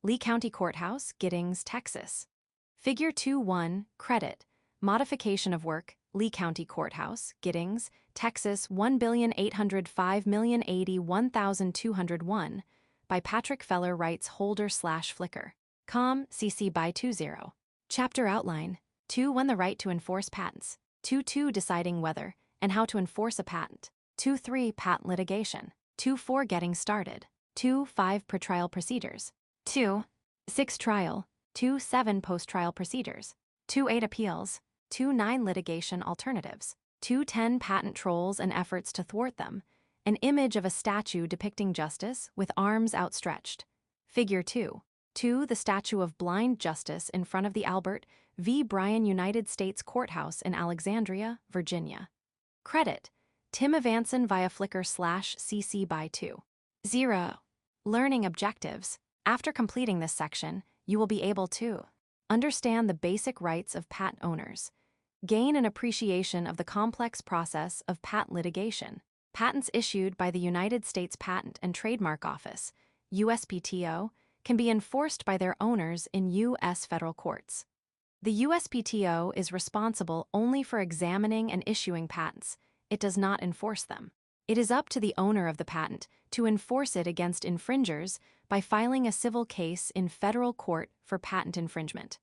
Lee County Courthouse, Giddings, Texas. Figure 2.1, Credit, Modification of Work, Lee County Courthouse, Giddings, Texas 1,805,081,201, by Patrick Feller writes holder/Flickr. Com, CC by 20. Chapter Outline. 2.1 The right to enforce patents. 2.2 Deciding whether and how to enforce a patent. 2.3 Patent litigation. 2.4 Getting started. 2.5 Pretrial procedures. 2.6 Trial. 2.7 Post-trial procedures. 2.8 Appeals. 2.9 Litigation alternatives. 2.10 Patent trolls and efforts to thwart them. An image of a statue depicting justice with arms outstretched. Figure 2. 2. The statue of blind justice in front of the Albert V. Bryan United States Courthouse in Alexandria, Virginia. Credit, Tim Evanson via Flickr/CC by 2. 0. Learning objectives. After completing this section, you will be able to understand the basic rights of patent owners, gain an appreciation of the complex process of patent litigation. Patents issued by the United States Patent and Trademark Office, USPTO, can be enforced by their owners in U.S. federal courts. The USPTO is responsible only for examining and issuing patents. It does not enforce them. It is up to the owner of the patent to enforce it against infringers by filing a civil case in federal court for patent infringement.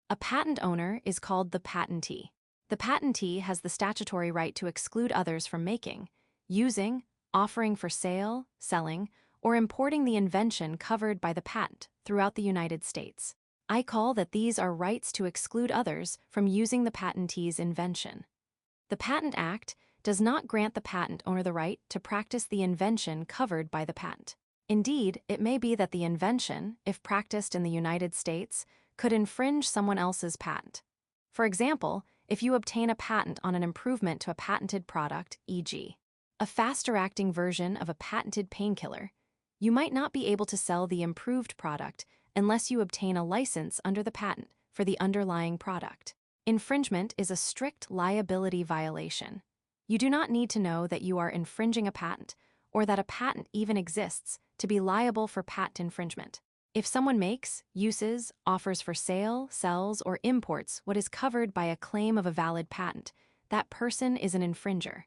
A patent owner is called the patentee. The patentee has the statutory right to exclude others from making, using, offering for sale, selling, or importing the invention covered by the patent throughout the United States. I call that these are rights to exclude others from using the patentee's invention. The Patent Act does not grant the patent owner the right to practice the invention covered by the patent. Indeed, it may be that the invention, if practiced in the United States, could infringe someone else's patent. For example, if you obtain a patent on an improvement to a patented product, e.g., a faster-acting version of a patented painkiller, you might not be able to sell the improved product unless you obtain a license under the patent for the underlying product. Infringement is a strict liability violation. You do not need to know that you are infringing a patent or that a patent even exists to be liable for patent infringement. If someone makes, uses, offers for sale, sells, or imports what is covered by a claim of a valid patent, that person is an infringer.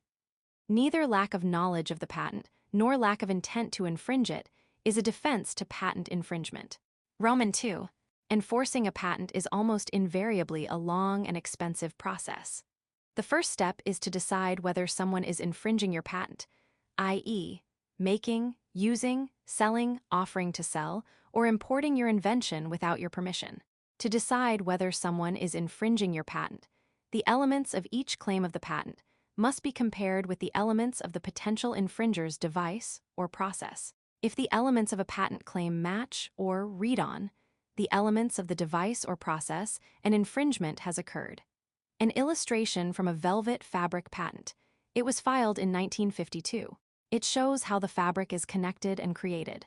Neither lack of knowledge of the patent nor lack of intent to infringe it is a defense to patent infringement. Roman 2. Enforcing a patent is almost invariably a long and expensive process. The first step is to decide whether someone is infringing your patent, i.e., making, using, selling, offering to sell, or importing your invention without your permission. To decide whether someone is infringing your patent, the elements of each claim of the patent must be compared with the elements of the potential infringer's device or process. If the elements of a patent claim match or read on the elements of the device or process, an infringement has occurred. An illustration from a velvet fabric patent. It was filed in 1952. It shows how the fabric is connected and created.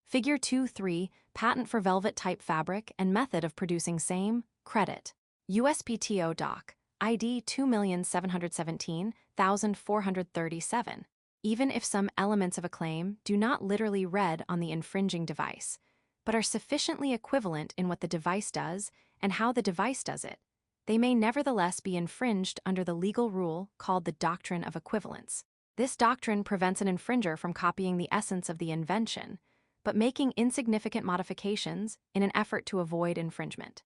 Figure 2.3, Patent for velvet type fabric and method of producing same, credit. USPTO Doc. ID 2,717,437. Even if some elements of a claim do not literally read on the infringing device, but are sufficiently equivalent in what the device does and how the device does it, they may nevertheless be infringed under the legal rule called the doctrine of equivalence. This doctrine prevents an infringer from copying the essence of the invention, but making insignificant modifications in an effort to avoid infringement.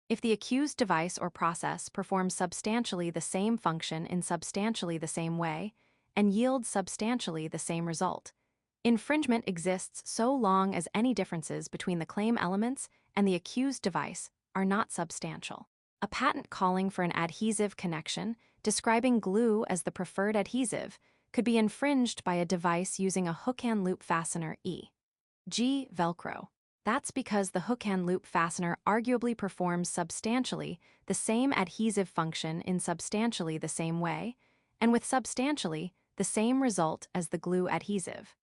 If the accused device or process performs substantially the same function in substantially the same way and yields substantially the same result, infringement exists so long as any differences between the claim elements and the accused device are not substantial. A patent calling for an adhesive connection, describing glue as the preferred adhesive, could be infringed by a device using a hook-and-loop fastener e.g. Velcro. That's because the hook-and-loop fastener arguably performs substantially the same adhesive function in substantially the same way, and with substantially the same result as the glue adhesive.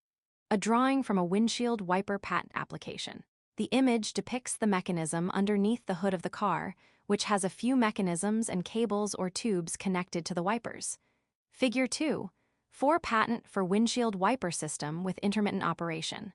A drawing from a windshield wiper patent application. The image depicts the mechanism underneath the hood of the car, which has a few mechanisms and cables or tubes connected to the wipers. Figure 2. 4 Patent for windshield wiper system with intermittent operation.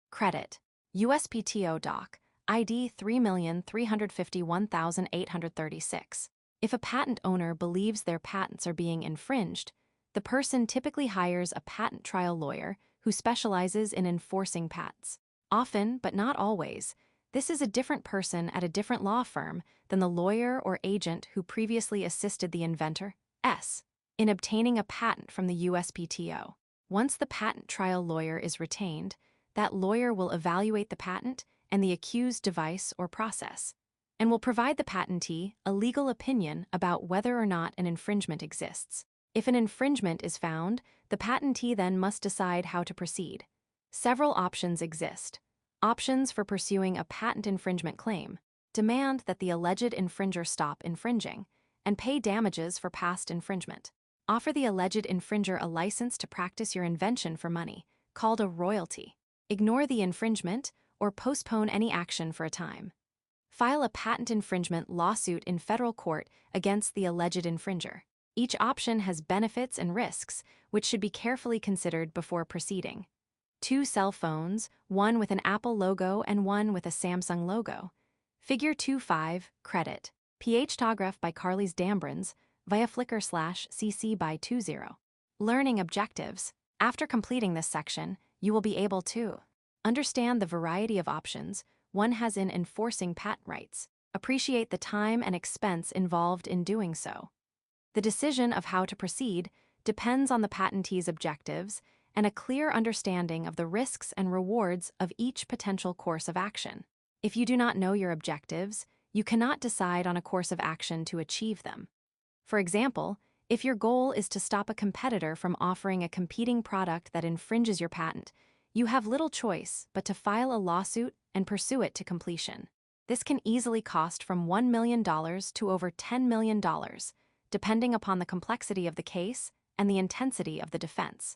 Credit. USPTO Doc. ID 3,351,836. If a patent owner believes their patents are being infringed, the person typically hires a patent trial lawyer who specializes in enforcing patents. Often, but not always, this is a different person at a different law firm than the lawyer or agent who previously assisted the inventor, S, in obtaining a patent from the USPTO. Once the patent trial lawyer is retained, that lawyer will evaluate the patent and the accused device or process, and will provide the patentee a legal opinion about whether or not an infringement exists. If an infringement is found, the patentee then must decide how to proceed. Several options exist. Options for pursuing a patent infringement claim: demand that the alleged infringer stop infringing, and pay damages for past infringement. Offer the alleged infringer a license to practice your invention for money, called a royalty. Ignore the infringement or postpone any action for a time. File a patent infringement lawsuit in federal court against the alleged infringer. Each option has benefits and risks, which should be carefully considered before proceeding. 2 cell phones, one with an Apple logo and one with a Samsung logo. Figure 2.5, credit. Phtograph by Carly's Dambrans, via Flickr/CC by 20. Learning objectives. After completing this section, you will be able to understand the variety of options one has in enforcing patent rights, appreciate the time and expense involved in doing so. The decision of how to proceed depends on the patentee's objectives and a clear understanding of the risks and rewards of each potential course of action. If you do not know your objectives, you cannot decide on a course of action to achieve them. For example, if your goal is to stop a competitor from offering a competing product that infringes your patent, you have little choice but to file a lawsuit and pursue it to completion. This can easily cost from $1 million to over $10 million, depending upon the complexity of the case and the intensity of the defense.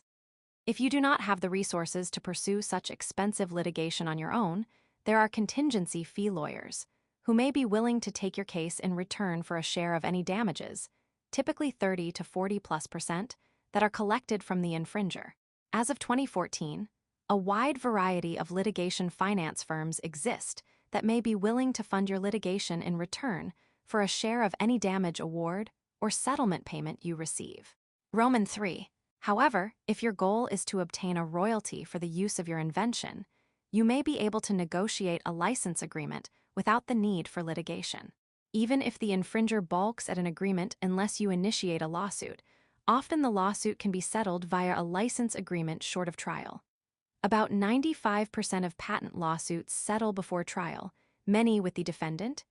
If you do not have the resources to pursue such expensive litigation on your own, there are contingency fee lawyers, who may be willing to take your case in return for a share of any damages, typically 30 to 40+%, that are collected from the infringer. As of 2014, a wide variety of litigation finance firms exist that may be willing to fund your litigation in return for a share of any damage award or settlement payment you receive. Roman 3. However, if your goal is to obtain a royalty for the use of your invention, you may be able to negotiate a license agreement without the need for litigation. Even if the infringer balks at an agreement unless you initiate a lawsuit, often the lawsuit can be settled via a license agreement short of trial. About 95% of patent lawsuits settle before trial, many with the defendant,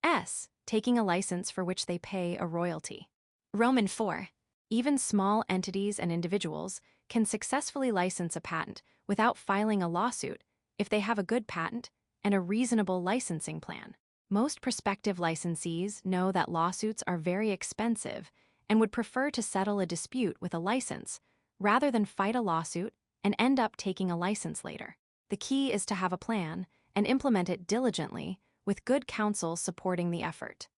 S, taking a license for which they pay a royalty. Roman 4. Even small entities and individuals can successfully license a patent without filing a lawsuit if they have a good patent and a reasonable licensing plan. Most prospective licensees know that lawsuits are very expensive and would prefer to settle a dispute with a license rather than fight a lawsuit and end up taking a license later. The key is to have a plan and implement it diligently with good counsel supporting the effort.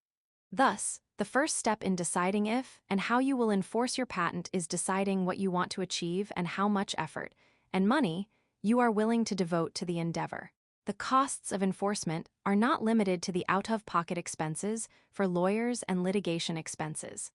Thus, the first step in deciding if and how you will enforce your patent is deciding what you want to achieve and how much effort and money you are willing to devote to the endeavor. The costs of enforcement are not limited to the out-of-pocket expenses for lawyers and litigation expenses.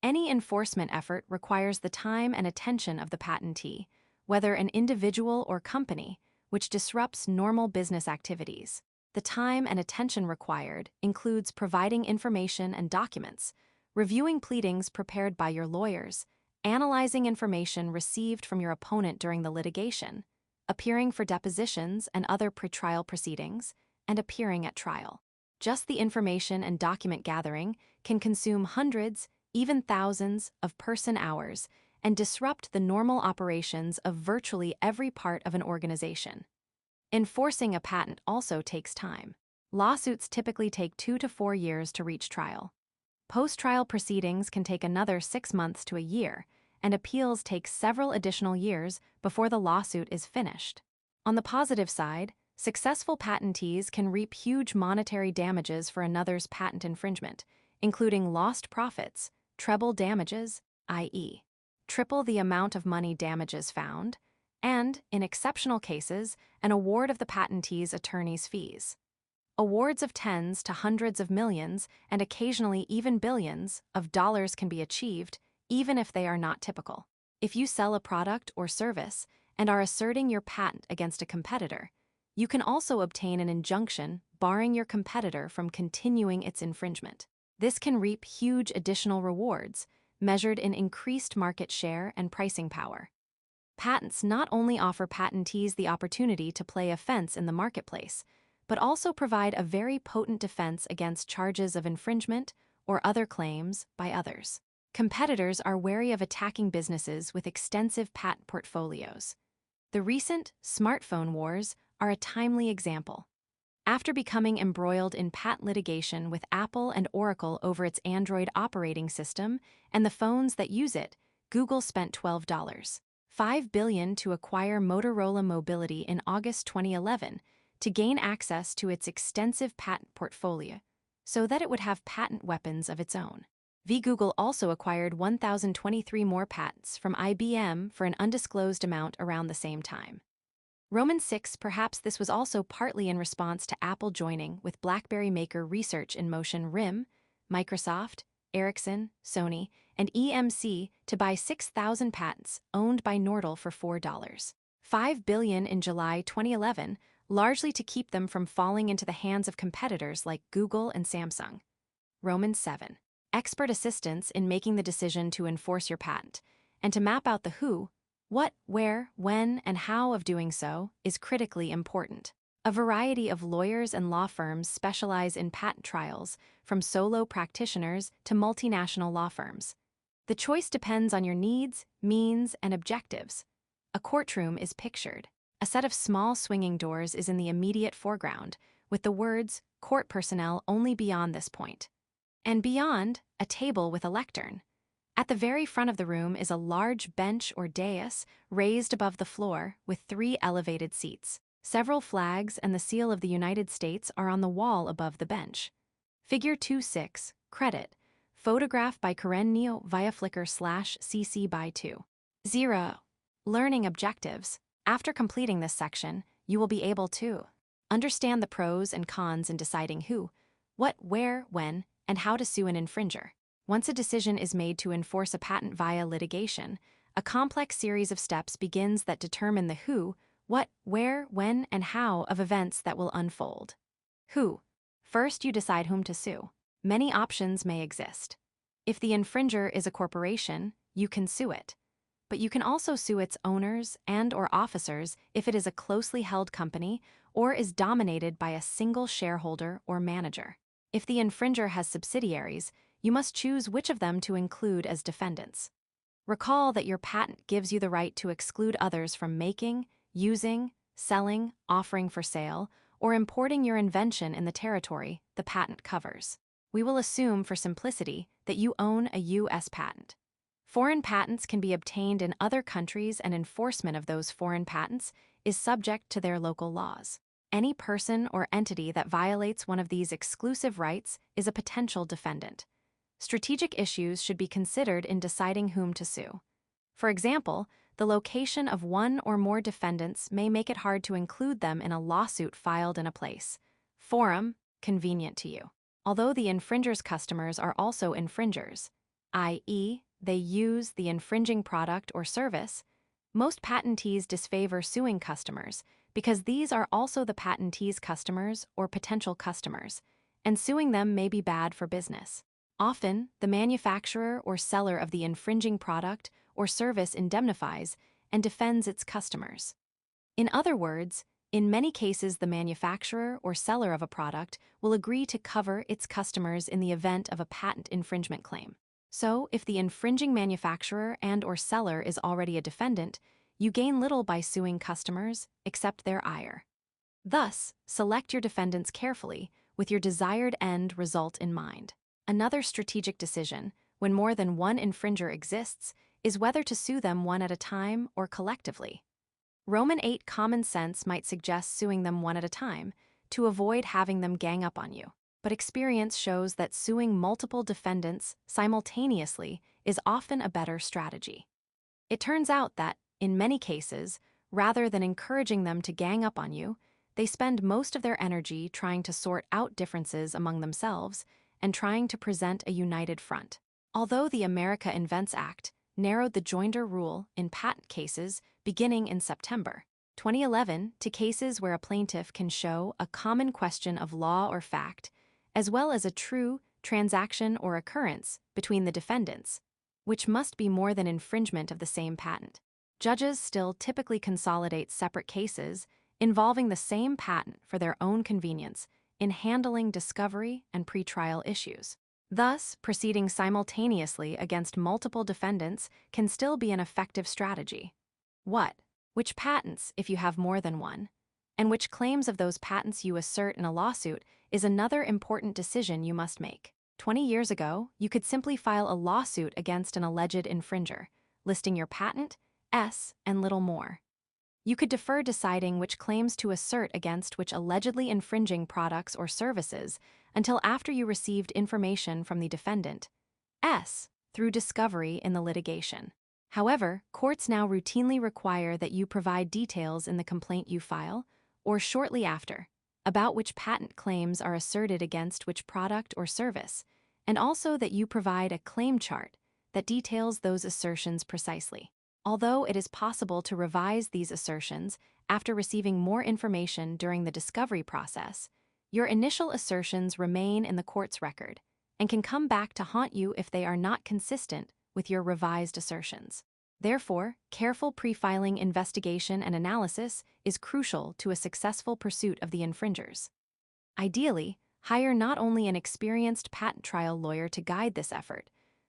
Any enforcement effort requires the time and attention of the patentee, whether an individual or company, which disrupts normal business activities. The time and attention required includes providing information and documents, reviewing pleadings prepared by your lawyers, analyzing information received from your opponent during the litigation, appearing for depositions and other pretrial proceedings, and appearing at trial. Just the information and document gathering can consume hundreds, even thousands, of person-hours and disrupt the normal operations of virtually every part of an organization. Enforcing a patent also takes time. Lawsuits typically take 2 to 4 years to reach trial. Post-trial proceedings can take another 6 months to a year, and appeals take several additional years before the lawsuit is finished. On the positive side, successful patentees can reap huge monetary damages for another's patent infringement, including lost profits, treble damages, i.e., triple the amount of money damages found, and, in exceptional cases, an award of the patentee's attorney's fees. Awards of tens to hundreds of millions, and occasionally even billions, of dollars can be achieved, even if they are not typical. If you sell a product or service and are asserting your patent against a competitor, you can also obtain an injunction barring your competitor from continuing its infringement. This can reap huge additional rewards, measured in increased market share and pricing power. Patents not only offer patentees the opportunity to play offense in the marketplace, but also provide a very potent defense against charges of infringement or other claims by others. Competitors are wary of attacking businesses with extensive patent portfolios. The recent smartphone wars are a timely example. After becoming embroiled in patent litigation with Apple and Oracle over its Android operating system and the phones that use it, Google spent $12.5 billion to acquire Motorola Mobility in August 2011 to gain access to its extensive patent portfolio so that it would have patent weapons of its own. Google also acquired 1,023 more patents from IBM for an undisclosed amount around the same time. VI, perhaps this was also partly in response to Apple joining with BlackBerry maker Research in Motion RIM, Microsoft, Ericsson, Sony, and EMC to buy 6,000 patents owned by Nortel for $4.5 billion in July 2011, largely to keep them from falling into the hands of competitors like Google and Samsung. VII. Expert assistance in making the decision to enforce your patent, and to map out the who, what, where, when, and how of doing so is critically important. A variety of lawyers and law firms specialize in patent trials, from solo practitioners to multinational law firms. The choice depends on your needs, means, and objectives. A courtroom is pictured. A set of small swinging doors is in the immediate foreground, with the words "court personnel" only beyond this point. And beyond, a table with a lectern. At the very front of the room is a large bench or dais raised above the floor with 3 elevated seats. Several flags and the seal of the United States are on the wall above the bench. Figure 2.6, credit, photographed by Karen Neo via Flickr/CC by 2.0. Learning objectives. After completing this section, you will be able to understand the pros and cons in deciding who, what, where, when, and how to sue an infringer. Once a decision is made to enforce a patent via litigation, a complex series of steps begins that determine the who, what, where, when, and how of events that will unfold. Who. First, you decide whom to sue. Many options may exist. If the infringer is a corporation, you can sue it. But you can also sue its owners and/or officers if it is a closely held company or is dominated by a single shareholder or manager. If the infringer has subsidiaries, you must choose which of them to include as defendants. Recall that your patent gives you the right to exclude others from making, using, selling, offering for sale, or importing your invention in the territory the patent covers. We will assume, for simplicity, that you own a U.S. patent. Foreign patents can be obtained in other countries, and enforcement of those foreign patents is subject to their local laws. Any person or entity that violates one of these exclusive rights is a potential defendant. Strategic issues should be considered in deciding whom to sue. For example, the location of one or more defendants may make it hard to include them in a lawsuit filed in a place, forum, convenient to you. Although the infringer's customers are also infringers, i.e., they use the infringing product or service, most patentees disfavor suing customers because these are also the patentee's customers or potential customers, and suing them may be bad for business. Often, the manufacturer or seller of the infringing product or service indemnifies and defends its customers. In other words, in many cases the manufacturer or seller of a product will agree to cover its customers in the event of a patent infringement claim. So, if the infringing manufacturer and/or seller is already a defendant, you gain little by suing customers except their ire. Thus, select your defendants carefully with your desired end result in mind. Another strategic decision, when more than one infringer exists, is whether to sue them one at a time or collectively. VIII common sense might suggest suing them one at a time to avoid having them gang up on you, but experience shows that suing multiple defendants simultaneously is often a better strategy. It turns out that, in many cases, rather than encouraging them to gang up on you, They spend most of their energy trying to sort out differences among themselves and trying to present a united front. Although the America Invents Act narrowed the joinder rule in patent cases beginning in September 2011 to cases where a plaintiff can show a common question of law or fact, as well as a true transaction or occurrence between the defendants, which must be more than infringement of the same patent. Judges still typically consolidate separate cases involving the same patent for their own convenience in handling discovery and pretrial issues. Thus, proceeding simultaneously against multiple defendants can still be an effective strategy. Which patents, if you have more than one, and which claims of those patents you assert in a lawsuit is another important decision you must make. 20 years ago, you could simply file a lawsuit against an alleged infringer, listing your patent, and little more. You could defer deciding which claims to assert against which allegedly infringing products or services until after you received information from the defendant, through discovery in the litigation. However, courts now routinely require that you provide details in the complaint you file, or shortly after, about which patent claims are asserted against which product or service, and also that you provide a claim chart that details those assertions precisely. Although it is possible to revise these assertions after receiving more information during the discovery process, your initial assertions remain in the court's record and can come back to haunt you if they are not consistent with your revised assertions. Therefore, careful pre-filing investigation and analysis is crucial to a successful pursuit of the infringers. Ideally, hire not only an experienced patent trial lawyer to guide this effort,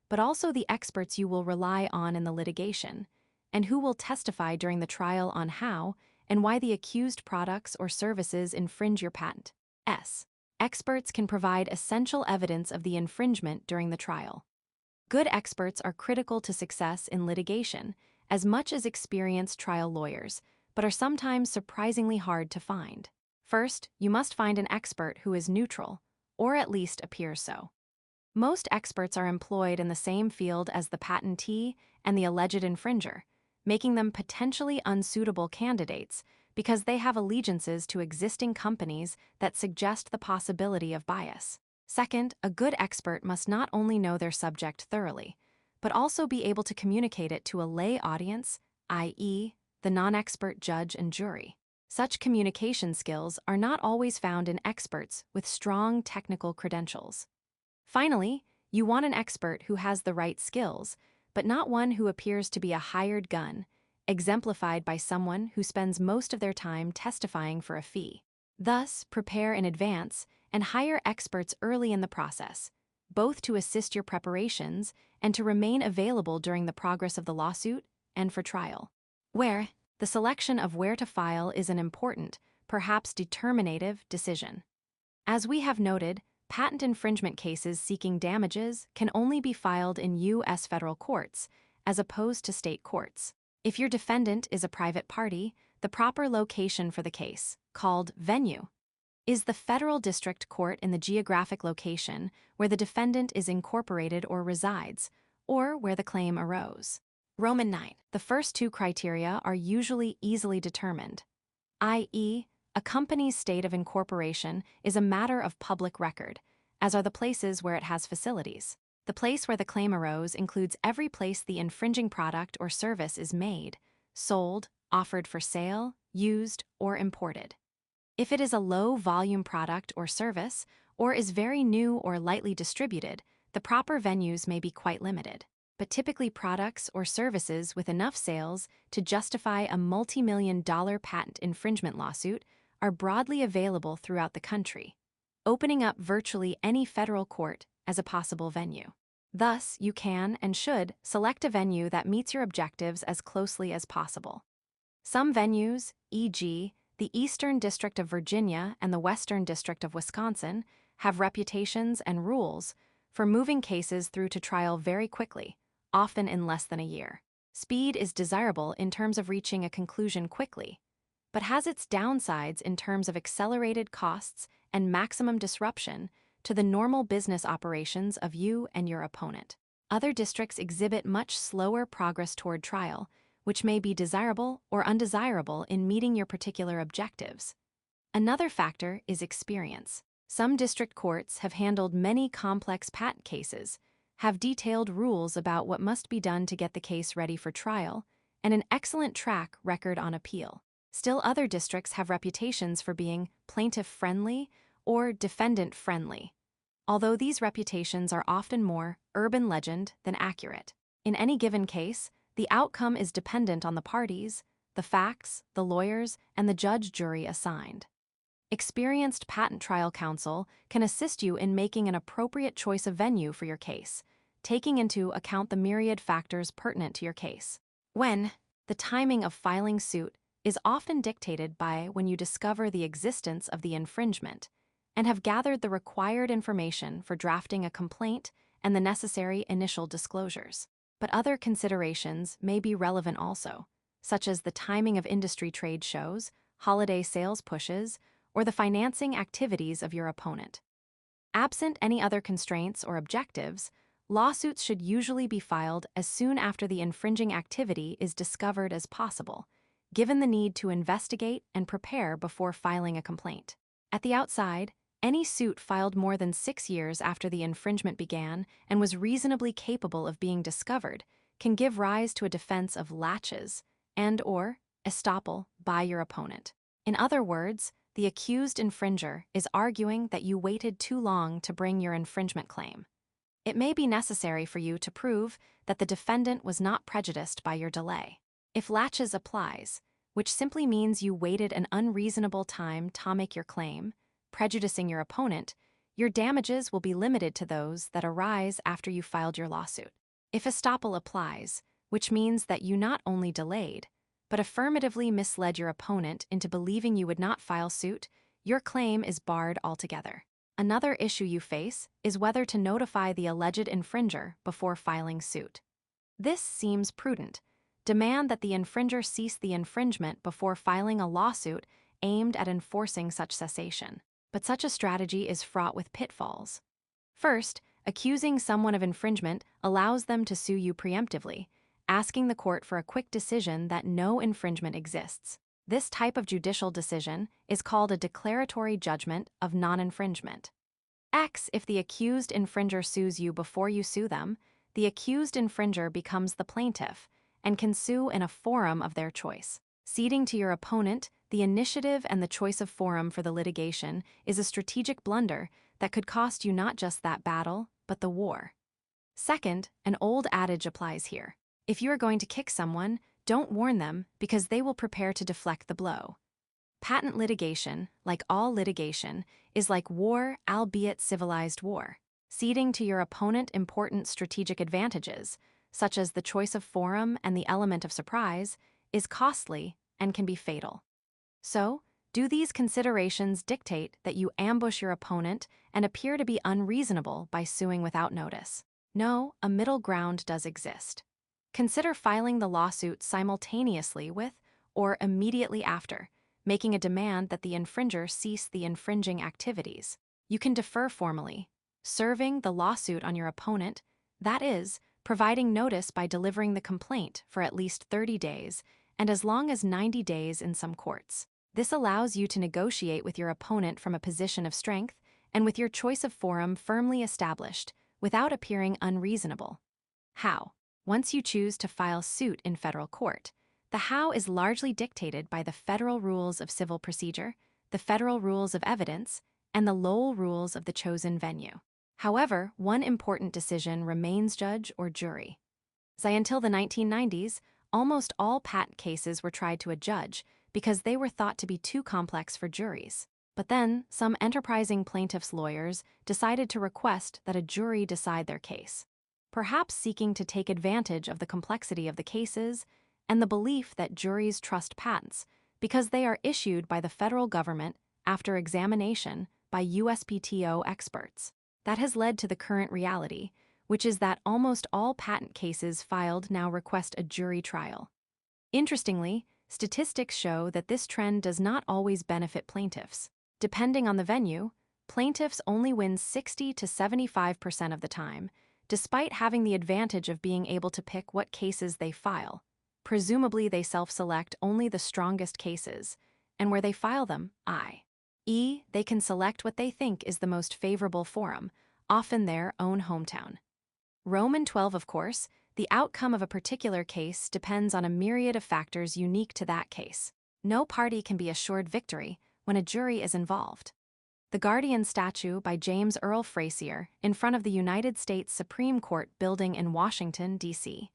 but also the experts you will rely on in the litigation, and who will testify during the trial on how and why the accused products or services infringe your patent. Experts can provide essential evidence of the infringement during the trial. Good experts are critical to success in litigation as much as experienced trial lawyers, but are sometimes surprisingly hard to find. First, you must find an expert who is neutral, or at least appears so. Most experts are employed in the same field as the patentee and the alleged infringer, making them potentially unsuitable candidates because they have allegiances to existing companies that suggest the possibility of bias. Second, a good expert must not only know their subject thoroughly, but also be able to communicate it to a lay audience, i.e., the non-expert judge and jury. Such communication skills are not always found in experts with strong technical credentials. Finally, you want an expert who has the right skills, but not one who appears to be a hired gun, exemplified by someone who spends most of their time testifying for a fee. Thus, prepare in advance and hire experts early in the process, both to assist your preparations and to remain available during the progress of the lawsuit and for trial. Where the selection of where to file is an important, perhaps determinative, decision. As we have noted, patent infringement cases seeking damages can only be filed in U.S. federal courts, as opposed to state courts. If your defendant is a private party, the proper location for the case, called venue, is the federal district court in the geographic location where the defendant is incorporated or resides, or where the claim arose. Roman 9. The first two criteria are usually easily determined, i.e., a company's state of incorporation is a matter of public record, as are the places where it has facilities. The place where the claim arose includes every place the infringing product or service is made, sold, offered for sale, used, or imported. If it is a low-volume product or service, or is very new or lightly distributed, the proper venues may be quite limited. But typically products or services with enough sales to justify a multi-million-dollar patent infringement lawsuit are broadly available throughout the country, opening up virtually any federal court as a possible venue. Thus, you can and should select a venue that meets your objectives as closely as possible. Some venues, e.g., the Eastern District of Virginia and the Western District of Wisconsin, have reputations and rules for moving cases through to trial very quickly, often in less than a year. Speed is desirable in terms of reaching a conclusion quickly, but has its downsides in terms of accelerated costs and maximum disruption to the normal business operations of you and your opponent. Other districts exhibit much slower progress toward trial, which may be desirable or undesirable in meeting your particular objectives. Another factor is experience. Some district courts have handled many complex patent cases, have detailed rules about what must be done to get the case ready for trial, and an excellent track record on appeal. Still, other districts have reputations for being plaintiff-friendly or defendant-friendly, although these reputations are often more urban legend than accurate. In any given case, the outcome is dependent on the parties, the facts, the lawyers, and the judge-jury assigned. Experienced patent trial counsel can assist you in making an appropriate choice of venue for your case, taking into account the myriad factors pertinent to your case. The timing of filing suit is often dictated by when you discover the existence of the infringement and have gathered the required information for drafting a complaint and the necessary initial disclosures. But other considerations may be relevant also, such as the timing of industry trade shows, holiday sales pushes, or the financing activities of your opponent. Absent any other constraints or objectives, lawsuits should usually be filed as soon after the infringing activity is discovered as possible, given the need to investigate and prepare before filing a complaint. At the outside, any suit filed more than 6 years after the infringement began and was reasonably capable of being discovered can give rise to a defense of laches and/or estoppel by your opponent. In other words, the accused infringer is arguing that you waited too long to bring your infringement claim. It may be necessary for you to prove that the defendant was not prejudiced by your delay. If laches applies, which simply means you waited an unreasonable time to make your claim, prejudicing your opponent, your damages will be limited to those that arise after you filed your lawsuit. If estoppel applies, which means that you not only delayed, but affirmatively misled your opponent into believing you would not file suit, your claim is barred altogether. Another issue you face is whether to notify the alleged infringer before filing suit. This seems prudent. Demand that the infringer cease the infringement before filing a lawsuit aimed at enforcing such cessation. But such a strategy is fraught with pitfalls. First, accusing someone of infringement allows them to sue you preemptively, asking the court for a quick decision that no infringement exists. This type of judicial decision is called a declaratory judgment of non-infringement. If the accused infringer sues you before you sue them, the accused infringer becomes the plaintiff and can sue in a forum of their choice. Ceding to your opponent the initiative and the choice of forum for the litigation is a strategic blunder that could cost you not just that battle, but the war. Second, an old adage applies here. If you are going to kick someone, don't warn them because they will prepare to deflect the blow. Patent litigation, like all litigation, is like war, albeit civilized war. Ceding to your opponent important strategic advantages, such as the choice of forum and the element of surprise, is costly and can be fatal. So, do these considerations dictate that you ambush your opponent and appear to be unreasonable by suing without notice? No, a middle ground does exist. Consider filing the lawsuit simultaneously with or immediately after, making a demand that the infringer cease the infringing activities. You can defer formally, serving the lawsuit on your opponent, that is, providing notice by delivering the complaint for at least 30 days and as long as 90 days in some courts. This allows you to negotiate with your opponent from a position of strength and with your choice of forum firmly established, without appearing unreasonable. How? Once you choose to file suit in federal court, the how is largely dictated by the Federal Rules of Civil Procedure, the Federal Rules of Evidence, and the Lowell Rules of the chosen venue. However, one important decision remains judge or jury. Until the 1990s, almost all patent cases were tried to a judge because they were thought to be too complex for juries. But then, some enterprising plaintiffs' lawyers decided to request that a jury decide their case, perhaps seeking to take advantage of the complexity of the cases and the belief that juries trust patents because they are issued by the federal government after examination by USPTO experts. That has led to the current reality, which is that almost all patent cases filed now request a jury trial. Interestingly, statistics show that this trend does not always benefit plaintiffs. Depending on the venue, plaintiffs only win 60 to 75% of the time, despite having the advantage of being able to pick what cases they file. Presumably they self-select only the strongest cases, and where they file them, E. They can select what they think is the most favorable forum, often their own hometown. Roman 12, of course, the outcome of a particular case depends on a myriad of factors unique to that case. No party can be assured victory when a jury is involved. The Guardian statue by James Earl Frazier in front of the United States Supreme Court building in Washington, D.C.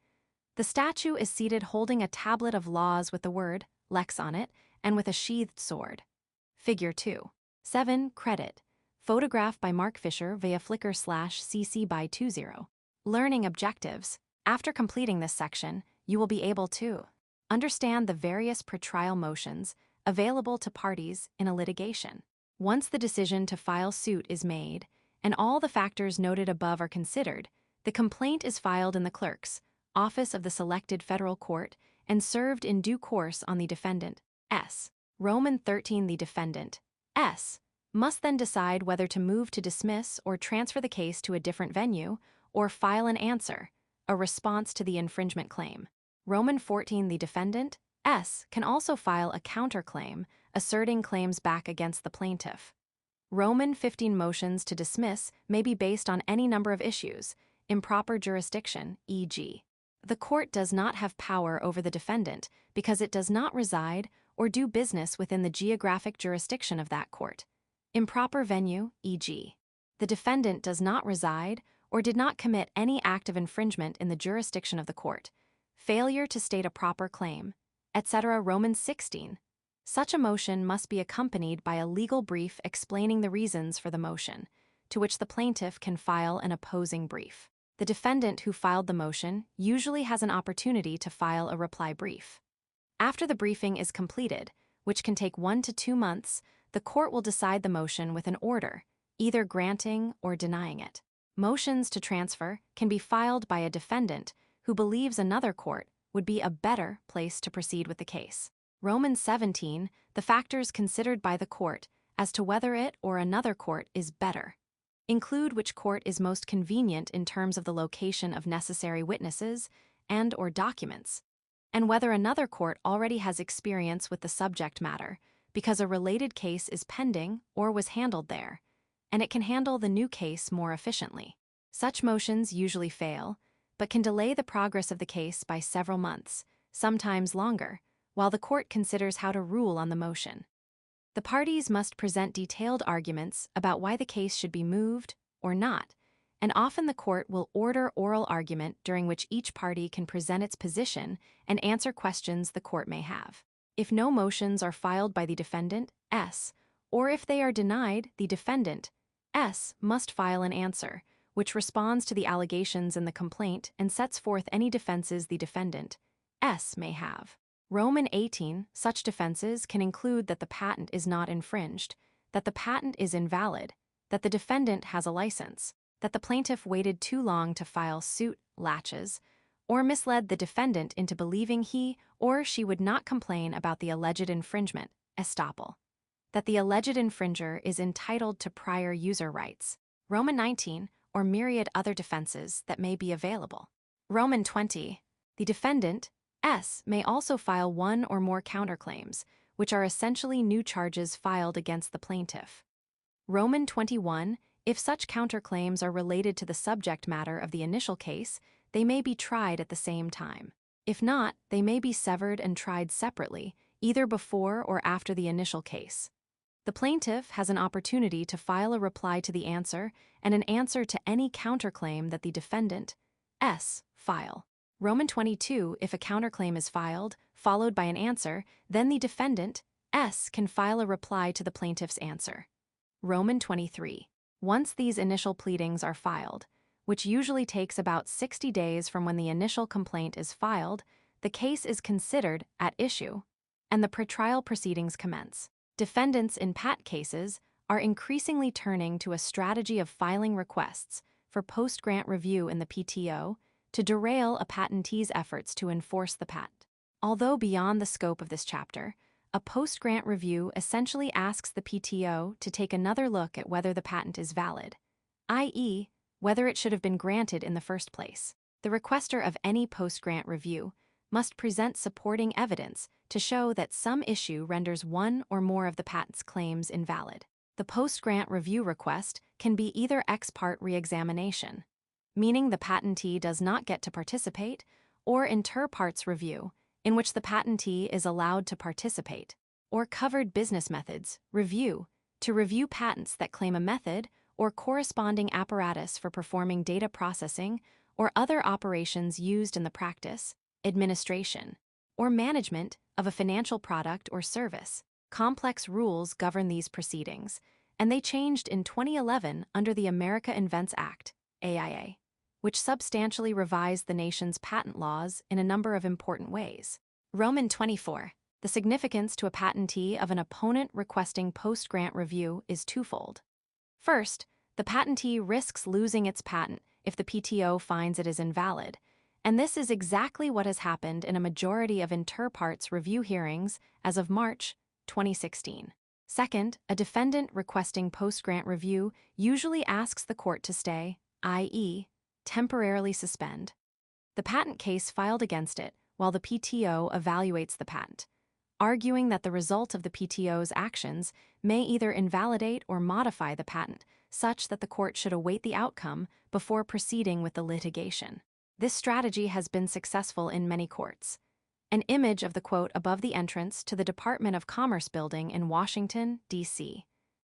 The statue is seated holding a tablet of laws with the word Lex on it and with a sheathed sword. Figure 2. 7. Credit. Photograph by Mark Fisher via Flickr/CC by 20. Learning objectives. After completing this section, you will be able to understand the various pretrial motions available to parties in a litigation. Once the decision to file suit is made, and all the factors noted above are considered, the complaint is filed in the clerk's office of the selected federal court and served in due course on the defendant. S. Roman 13. The defendant S. must then decide whether to move to dismiss or transfer the case to a different venue or file an answer, a response to the infringement claim. Roman 14. The defendant S. can also file a counterclaim asserting claims back against the plaintiff. Roman 15. Motions to dismiss may be based on any number of issues, improper jurisdiction, e.g. the court does not have power over the defendant because it does not reside or do business within the geographic jurisdiction of that court. Improper venue, e.g. the defendant does not reside or did not commit any act of infringement in the jurisdiction of the court. Failure to state a proper claim, etc. Roman 16. Such a motion must be accompanied by a legal brief explaining the reasons for the motion, to which the plaintiff can file an opposing brief. The defendant who filed the motion usually has an opportunity to file a reply brief. After the briefing is completed, which can take 1 to 2 months, the court will decide the motion with an order, either granting or denying it. Motions to transfer can be filed by a defendant who believes another court would be a better place to proceed with the case. Roman 17. The factors considered by the court as to whether it or another court is better include which court is most convenient in terms of the location of necessary witnesses and or documents, and whether another court already has experience with the subject matter because a related case is pending or was handled there, and it can handle the new case more efficiently. Such motions usually fail, but can delay the progress of the case by several months, sometimes longer, while the court considers how to rule on the motion. The parties must present detailed arguments about why the case should be moved or not, and often the court will order oral argument during which each party can present its position and answer questions the court may have. If no motions are filed by the defendant S, or if they are denied, the defendant S must file an answer, which responds to the allegations in the complaint and sets forth any defenses the defendant S may have. Roman 18. Such defenses can include that the patent is not infringed, that the patent is invalid, that the defendant has a license, that the plaintiff waited too long to file suit latches, or misled the defendant into believing he or she would not complain about the alleged infringement, estoppel, that the alleged infringer is entitled to prior user rights. Roman 19. Or myriad other defenses that may be available. Roman 20. The defendant S may also file one or more counterclaims, which are essentially new charges filed against the plaintiff. Roman 21. If such counterclaims are related to the subject matter of the initial case, they may be tried at the same time. If not, they may be severed and tried separately, either before or after the initial case. The plaintiff has an opportunity to file a reply to the answer and an answer to any counterclaim that the defendant S file. Roman 22. If a counterclaim is filed, followed by an answer, then the defendant S can file a reply to the plaintiff's answer. Roman 23. Once these initial pleadings are filed, which usually takes about 60 days from when the initial complaint is filed, the case is considered at issue, and the pretrial proceedings commence. Defendants in patent cases are increasingly turning to a strategy of filing requests for post-grant review in the PTO to derail a patentee's efforts to enforce the patent. Although beyond the scope of this chapter, a post-grant review essentially asks the PTO to take another look at whether the patent is valid, i.e., whether it should have been granted in the first place. The requester of any post-grant review must present supporting evidence to show that some issue renders one or more of the patent's claims invalid. The post-grant review request can be either ex parte reexamination, meaning the patentee does not get to participate, or inter partes review, in which the patentee is allowed to participate, or covered business methods review, to review patents that claim a method or corresponding apparatus for performing data processing or other operations used in the practice, administration, or management of a financial product or service. Complex rules govern these proceedings, and they changed in 2011 under the America Invents Act, AIA, which substantially revised the nation's patent laws in a number of important ways. Roman 24. The significance to a patentee of an opponent requesting post-grant review is twofold. First, the patentee risks losing its patent if the PTO finds it is invalid, and this is exactly what has happened in a majority of inter partes review hearings as of March 2016. Second, a defendant requesting post-grant review usually asks the court to stay, i.e., temporarily suspend the patent case filed against it while the PTO evaluates the patent, arguing that the result of the PTO's actions may either invalidate or modify the patent, such that the court should await the outcome before proceeding with the litigation. This strategy has been successful in many courts. An image of the quote above the entrance to the Department of Commerce building in Washington, D.C.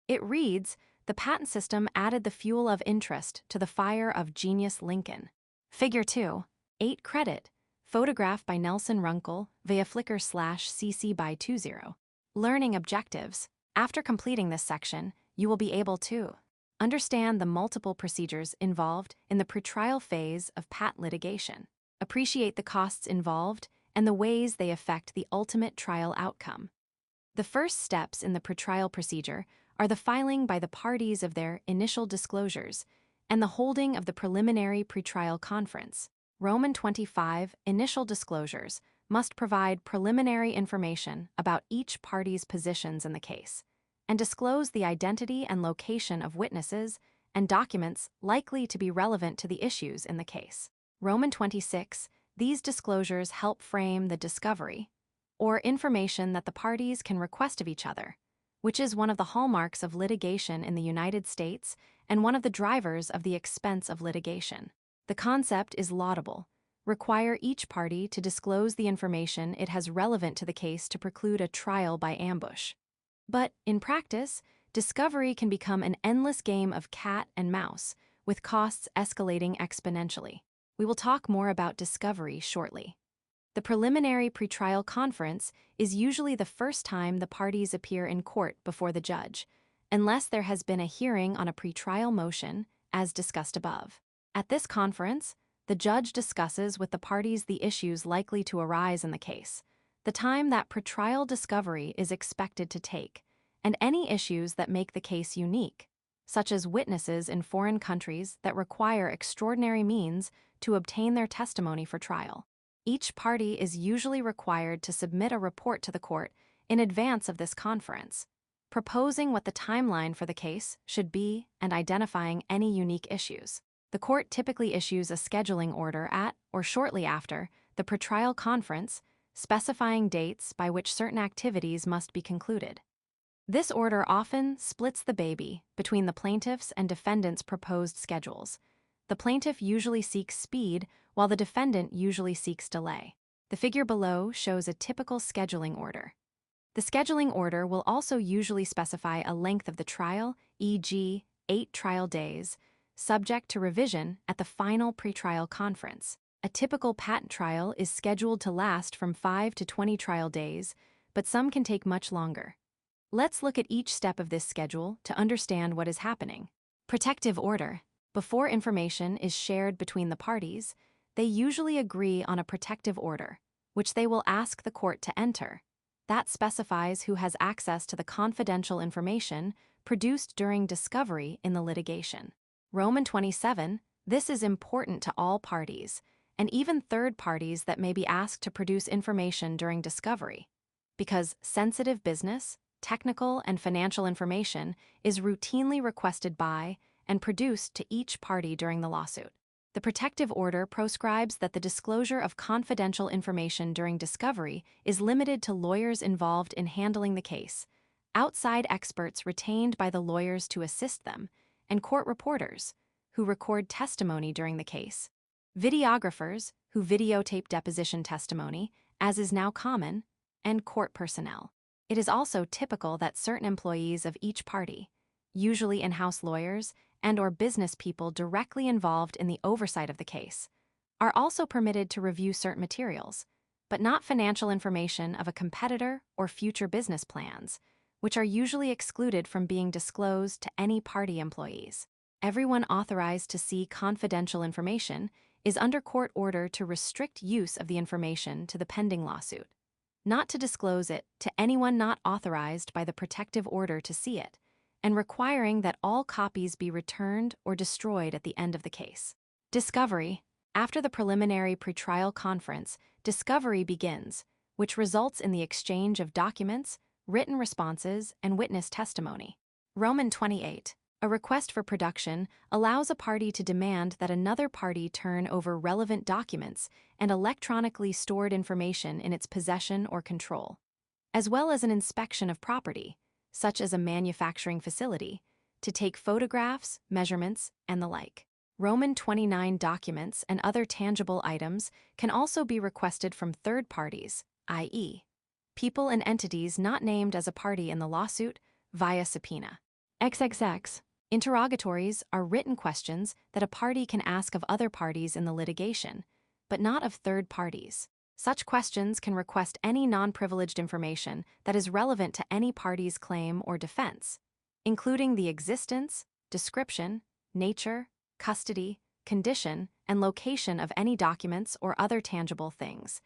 It reads, "The patent system added the fuel of interest to the fire of genius Lincoln." Figure 2. 8 credit. Photograph by Nelson Runkle via Flickr/CC by 20. Learning objectives. After completing this section, you will be able to understand the multiple procedures involved in the pretrial phase of patent litigation, appreciate the costs involved, and the ways they affect the ultimate trial outcome. The first steps in the pretrial procedure are the filing by the parties of their initial disclosures and the holding of the preliminary pretrial conference. Roman 25 initial disclosures must provide preliminary information about each party's positions in the case and disclose the identity and location of witnesses and documents likely to be relevant to the issues in the case. Roman 26. These disclosures help frame the discovery, or information that the parties can request of each other, which is one of the hallmarks of litigation in the United States and one of the drivers of the expense of litigation. The concept is laudable. Require each party to disclose the information it has relevant to the case to preclude a trial by ambush. But, in practice, discovery can become an endless game of cat and mouse, with costs escalating exponentially. We will talk more about discovery shortly. The preliminary pretrial conference is usually the first time the parties appear in court before the judge, unless there has been a hearing on a pretrial motion, as discussed above. At this conference, the judge discusses with the parties the issues likely to arise in the case, the time that pretrial discovery is expected to take, and any issues that make the case unique, such as witnesses in foreign countries that require extraordinary means to obtain their testimony for trial. Each party is usually required to submit a report to the court in advance of this conference, proposing what the timeline for the case should be and identifying any unique issues. The court typically issues a scheduling order at or shortly after the pretrial conference, specifying dates by which certain activities must be concluded. This order often splits the baby between the plaintiff's and defendant's proposed schedules. The plaintiff usually seeks speed, while the defendant usually seeks delay. The figure below shows a typical scheduling order. The scheduling order will also usually specify a length of the trial, e.g., 8 trial days, subject to revision at the final pretrial conference. A typical patent trial is scheduled to last from 5 to 20 trial days, but some can take much longer. Let's look at each step of this schedule to understand what is happening. Protective order. Before information is shared between the parties, they usually agree on a protective order, which they will ask the court to enter. That specifies who has access to the confidential information produced during discovery in the litigation. Roman 27. This is important to all parties, and even third parties that may be asked to produce information during discovery, because sensitive business, technical, and financial information is routinely requested by and produced to each party during the lawsuit. The protective order proscribes that the disclosure of confidential information during discovery is limited to lawyers involved in handling the case, outside experts retained by the lawyers to assist them, and court reporters, who record testimony during the case, videographers, who videotape deposition testimony, as is now common, and court personnel. It is also typical that certain employees of each party, usually in-house lawyers and/or business people directly involved in the oversight of the case, are also permitted to review certain materials, but not financial information of a competitor or future business plans, which are usually excluded from being disclosed to any party employees. Everyone authorized to see confidential information is under court order to restrict use of the information to the pending lawsuit, not to disclose it to anyone not authorized by the protective order to see it, and requiring that all copies be returned or destroyed at the end of the case. Discovery. After the preliminary pretrial conference, discovery begins, which results in the exchange of documents, written responses, and witness testimony. Roman 28. A request for production allows a party to demand that another party turn over relevant documents and electronically stored information in its possession or control, as well as an inspection of property, such as a manufacturing facility, to take photographs, measurements, and the like. Roman 29. Documents and other tangible items can also be requested from third parties, i.e., people and entities not named as a party in the lawsuit, via subpoena. XXX. Interrogatories are written questions that a party can ask of other parties in the litigation, but not of third parties. Such questions can request any non-privileged information that is relevant to any party's claim or defense, including the existence, description, nature, custody, condition, and location of any documents or other tangible things,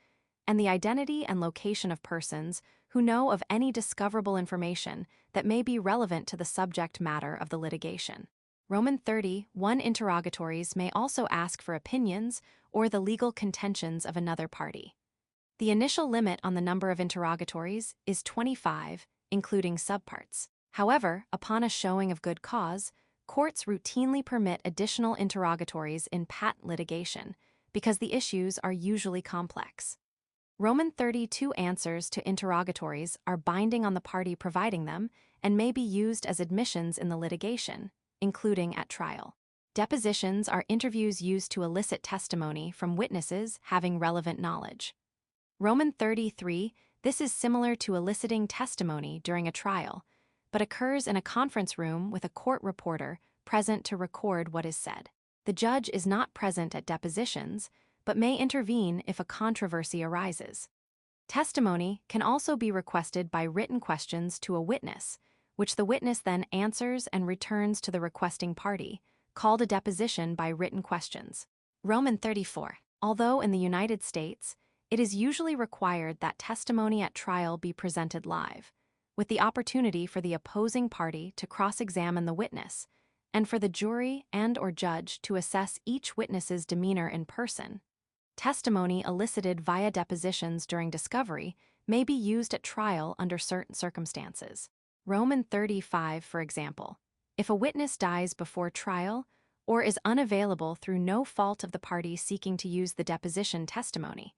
and the identity and location of persons who know of any discoverable information that may be relevant to the subject matter of the litigation. Roman 31. Interrogatories may also ask for opinions or the legal contentions of another party. The initial limit on the number of interrogatories is 25, including subparts. However, upon a showing of good cause, courts routinely permit additional interrogatories in patent litigation because the issues are usually complex. Roman 32. Answers to interrogatories are binding on the party providing them and may be used as admissions in the litigation, including at trial. Depositions are interviews used to elicit testimony from witnesses having relevant knowledge. Roman 33. This is similar to eliciting testimony during a trial, but occurs in a conference room with a court reporter present to record what is said. The judge is not present at depositions, but may intervene if a controversy arises. Testimony can also be requested by written questions to a witness, which the witness then answers and returns to the requesting party, called a deposition by written questions. Roman 34. Although in the United States, it is usually required that testimony at trial be presented live, with the opportunity for the opposing party to cross-examine the witness, and for the jury and/or judge to assess each witness's demeanor in person. Testimony elicited via depositions during discovery may be used at trial under certain circumstances. Roman 35, for example. If a witness dies before trial or is unavailable through no fault of the party seeking to use the deposition testimony,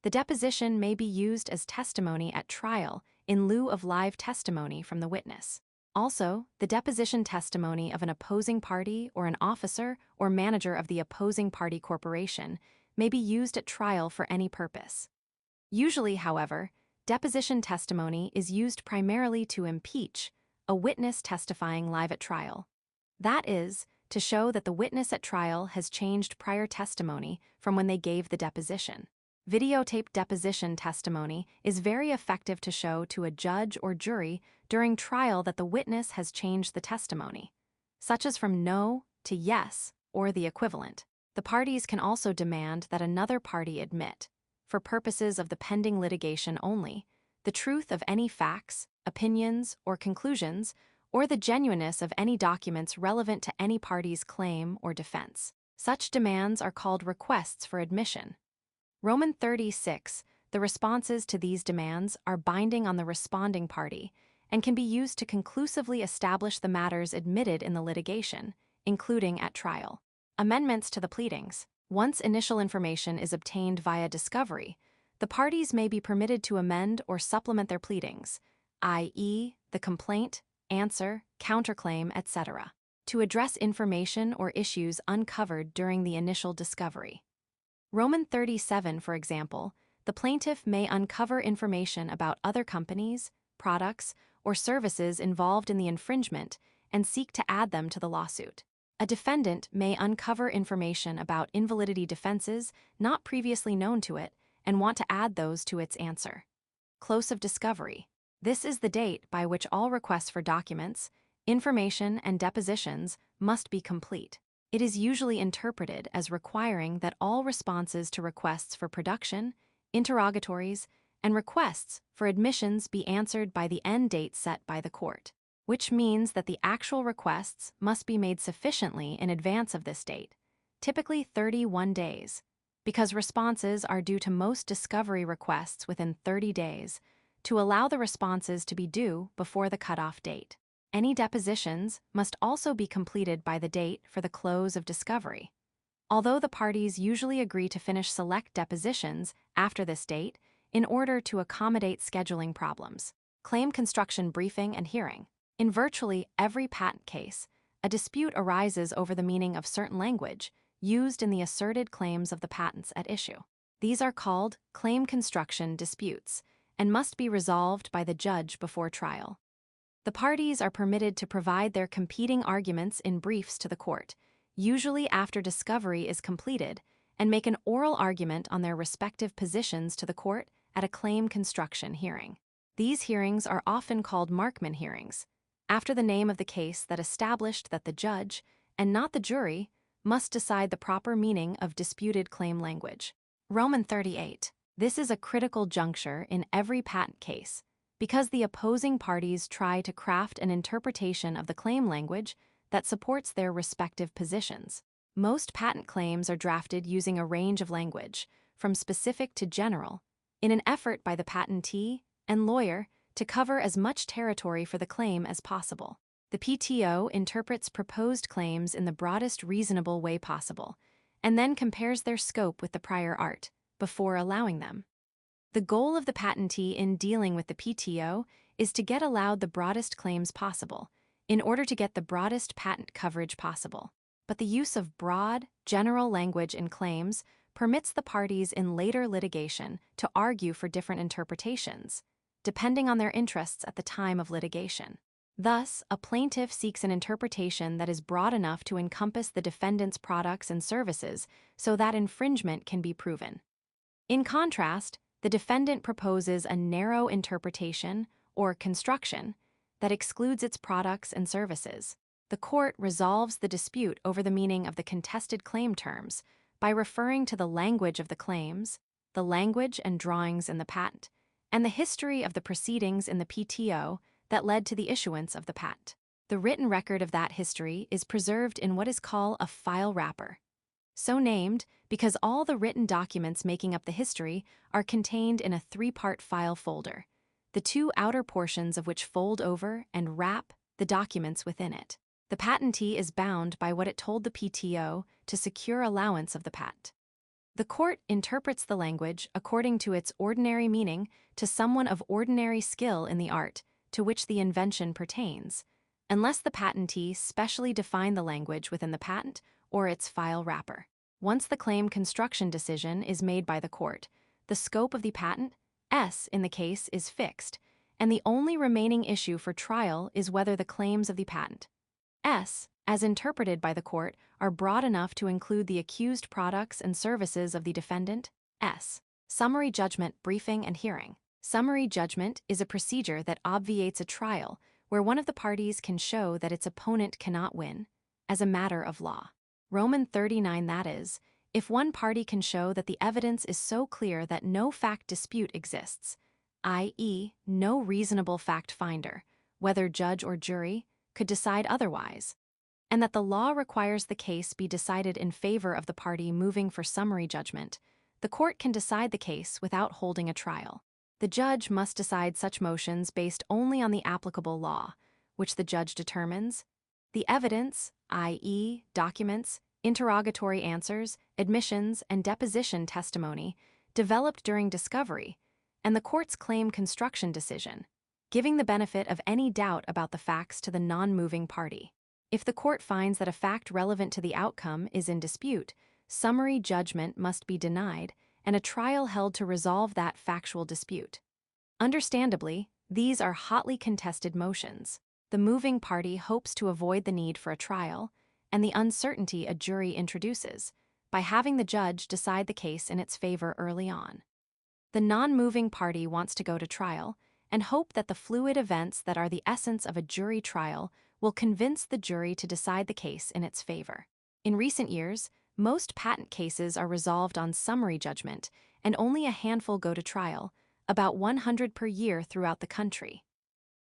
the deposition may be used as testimony at trial in lieu of live testimony from the witness. Also, the deposition testimony of an opposing party or an officer or manager of the opposing party corporation may be used at trial for any purpose. Usually, however, deposition testimony is used primarily to impeach a witness testifying live at trial. That is, to show that the witness at trial has changed prior testimony from when they gave the deposition. Videotaped deposition testimony is very effective to show to a judge or jury during trial that the witness has changed the testimony, such as from no to yes or the equivalent. The parties can also demand that another party admit, for purposes of the pending litigation only, the truth of any facts, opinions, or conclusions, or the genuineness of any documents relevant to any party's claim or defense. Such demands are called requests for admission. Roman 36. The responses to these demands are binding on the responding party and can be used to conclusively establish the matters admitted in the litigation, including at trial. Amendments to the pleadings. Once initial information is obtained via discovery, the parties may be permitted to amend or supplement their pleadings, i.e., the complaint, answer, counterclaim, etc., to address information or issues uncovered during the initial discovery. Roman 37, for example, the plaintiff may uncover information about other companies, products, or services involved in the infringement and seek to add them to the lawsuit. A defendant may uncover information about invalidity defenses not previously known to it and want to add those to its answer. Close of discovery. This is the date by which all requests for documents, information, and depositions must be complete. It is usually interpreted as requiring that all responses to requests for production, interrogatories, and requests for admissions be answered by the end date set by the court, which means that the actual requests must be made sufficiently in advance of this date, typically 31 days, because responses are due to most discovery requests within 30 days, to allow the responses to be due before the cutoff date. Any depositions must also be completed by the date for the close of discovery. Although the parties usually agree to finish select depositions after this date in order to accommodate scheduling problems. Claim construction briefing and hearing. In virtually every patent case, a dispute arises over the meaning of certain language used in the asserted claims of the patents at issue. These are called claim construction disputes and must be resolved by the judge before trial. The parties are permitted to provide their competing arguments in briefs to the court, usually after discovery is completed, and make an oral argument on their respective positions to the court at a claim construction hearing. These hearings are often called Markman hearings, after the name of the case that established that the judge, and not the jury, must decide the proper meaning of disputed claim language. Roman 38. This is a critical juncture in every patent case, because the opposing parties try to craft an interpretation of the claim language that supports their respective positions. Most patent claims are drafted using a range of language, from specific to general, in an effort by the patentee and lawyer to cover as much territory for the claim as possible. The PTO interprets proposed claims in the broadest reasonable way possible, and then compares their scope with the prior art before allowing them. The goal of the patentee in dealing with the PTO is to get allowed the broadest claims possible, in order to get the broadest patent coverage possible. But the use of broad, general language in claims permits the parties in later litigation to argue for different interpretations, depending on their interests at the time of litigation. Thus, a plaintiff seeks an interpretation that is broad enough to encompass the defendant's products and services so that infringement can be proven. In contrast, the defendant proposes a narrow interpretation, or construction, that excludes its products and services. The court resolves the dispute over the meaning of the contested claim terms by referring to the language of the claims, the language and drawings in the patent, and the history of the proceedings in the PTO that led to the issuance of the patent. The written record of that history is preserved in what is called a file wrapper, so named because all the written documents making up the history are contained in a three-part file folder, the two outer portions of which fold over and wrap the documents within it. The patentee is bound by what it told the PTO to secure allowance of the patent. The court interprets the language according to its ordinary meaning to someone of ordinary skill in the art to which the invention pertains, unless the patentee specially define the language within the patent or its file wrapper. Once the claim construction decision is made by the court, the scope of the patent, S in the case, is fixed, and the only remaining issue for trial is whether the claims of the patent, S, as interpreted by the court, are broad enough to include the accused products and services of the defendant, S. Summary judgment, briefing, and hearing. Summary judgment is a procedure that obviates a trial where one of the parties can show that its opponent cannot win, as a matter of law. Roman 39, that is, if one party can show that the evidence is so clear that no fact dispute exists, i.e., no reasonable fact finder, whether judge or jury, could decide otherwise, and that the law requires the case be decided in favor of the party moving for summary judgment, the court can decide the case without holding a trial. The judge must decide such motions based only on the applicable law, which the judge determines, the evidence, i.e., documents, interrogatory answers, admissions, and deposition testimony developed during discovery, and the court's claim construction decision, giving the benefit of any doubt about the facts to the non-moving party. If the court finds that a fact relevant to the outcome is in dispute, summary judgment must be denied and a trial held to resolve that factual dispute. Understandably, these are hotly contested motions. The moving party hopes to avoid the need for a trial and the uncertainty a jury introduces by having the judge decide the case in its favor early on. The non-moving party wants to go to trial and hope that the fluid events that are the essence of a jury trial will convince the jury to decide the case in its favor. In recent years, most patent cases are resolved on summary judgment, and only a handful go to trial, about 100 per year throughout the country.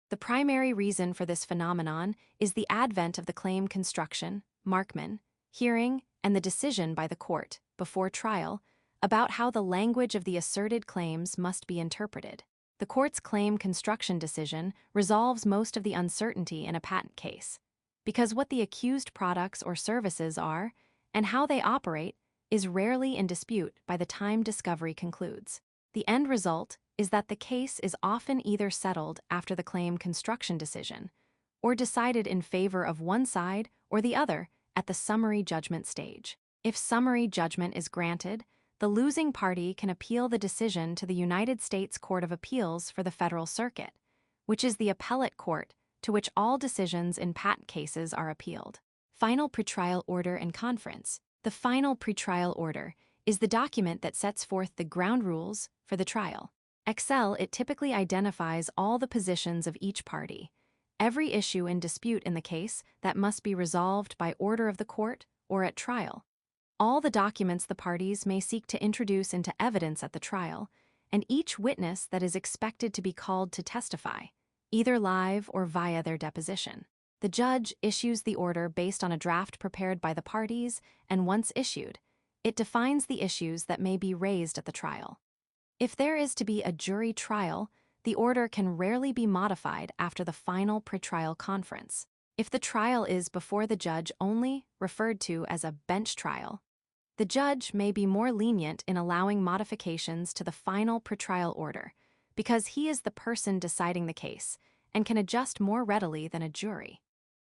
The primary reason for this phenomenon is the advent of the claim construction, Markman, hearing, and the decision by the court, before trial, about how the language of the asserted claims must be interpreted. The court's claim construction decision resolves most of the uncertainty in a patent case, because what the accused products or services are and how they operate is rarely in dispute by the time discovery concludes. The end result is that the case is often either settled after the claim construction decision or decided in favor of one side or the other at the summary judgment stage. If summary judgment is granted, the losing party can appeal the decision to the United States Court of Appeals for the Federal Circuit, which is the appellate court to which all decisions in patent cases are appealed. Final pretrial order and conference. The final pretrial order is the document that sets forth the ground rules for the trial. It typically identifies all the positions of each party, every issue in dispute in the case that must be resolved by order of the court or at trial, all the documents the parties may seek to introduce into evidence at the trial, and each witness that is expected to be called to testify, either live or via their deposition. The judge issues the order based on a draft prepared by the parties, and once issued, it defines the issues that may be raised at the trial. If there is to be a jury trial, the order can rarely be modified after the final pretrial conference. If the trial is before the judge only, referred to as a bench trial, the judge may be more lenient in allowing modifications to the final pretrial order because he is the person deciding the case and can adjust more readily than a jury.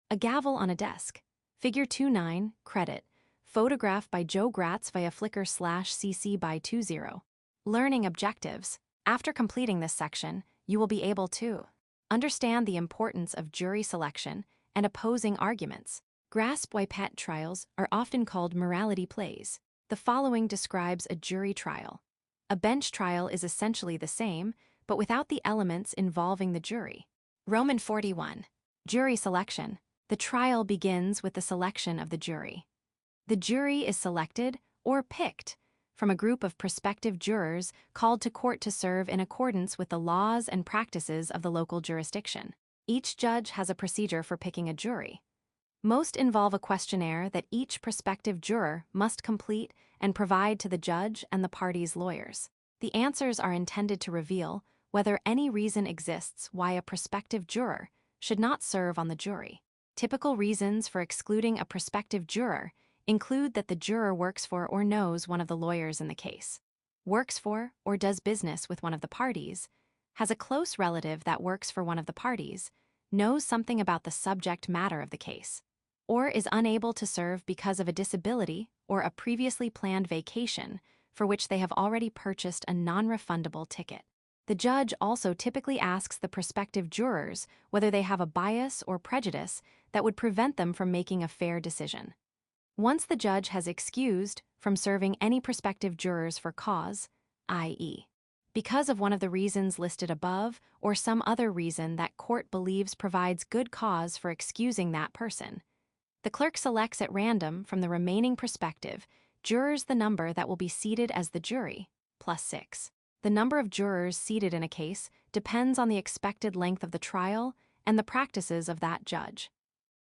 A gavel on a desk. Figure 2.9, credit. Photograph by Joe Gratz via Flickr/CC by 20. Learning objectives. After completing this section, you will be able to understand the importance of jury selection and opposing arguments. Grasp why patent trials are often called morality plays. The following describes a jury trial. A bench trial is essentially the same, but without the elements involving the jury. Roman 41. Jury selection. The trial begins with the selection of the jury. The jury is selected, or picked, from a group of prospective jurors called to court to serve in accordance with the laws and practices of the local jurisdiction. Each judge has a procedure for picking a jury. Most involve a questionnaire that each prospective juror must complete and provide to the judge and the party's lawyers. The answers are intended to reveal whether any reason exists why a prospective juror should not serve on the jury. Typical reasons for excluding a prospective juror include that the juror works for or knows one of the lawyers in the case, works for or does business with one of the parties, has a close relative that works for one of the parties, knows something about the subject matter of the case, or is unable to serve because of a disability or a previously planned vacation for which they have already purchased a non-refundable ticket. The judge also typically asks the prospective jurors whether they have a bias or prejudice that would prevent them from making a fair decision. Once the judge has excused from serving any prospective jurors for cause, i.e., because of one of the reasons listed above or some other reason that court believes provides good cause for excusing that person, the clerk selects at random from the remaining prospective jurors the number that will be seated as the jury, plus 6. The number of jurors seated in a case depends on the expected length of the trial and the practices of that judge.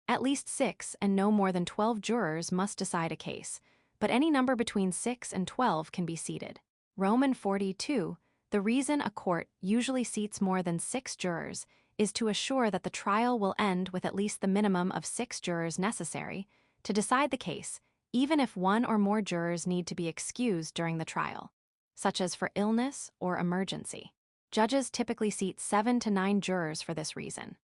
At least 6 and no more than 12 jurors must decide a case, but any number between 6 and 12 can be seated. Roman 42. The reason a court usually seats more than 6 jurors is to assure that the trial will end with at least the minimum of 6 jurors necessary to decide the case, even if one or more jurors need to be excused during the trial, such as for illness or emergency. Judges typically seat 7 to 9 jurors for this reason.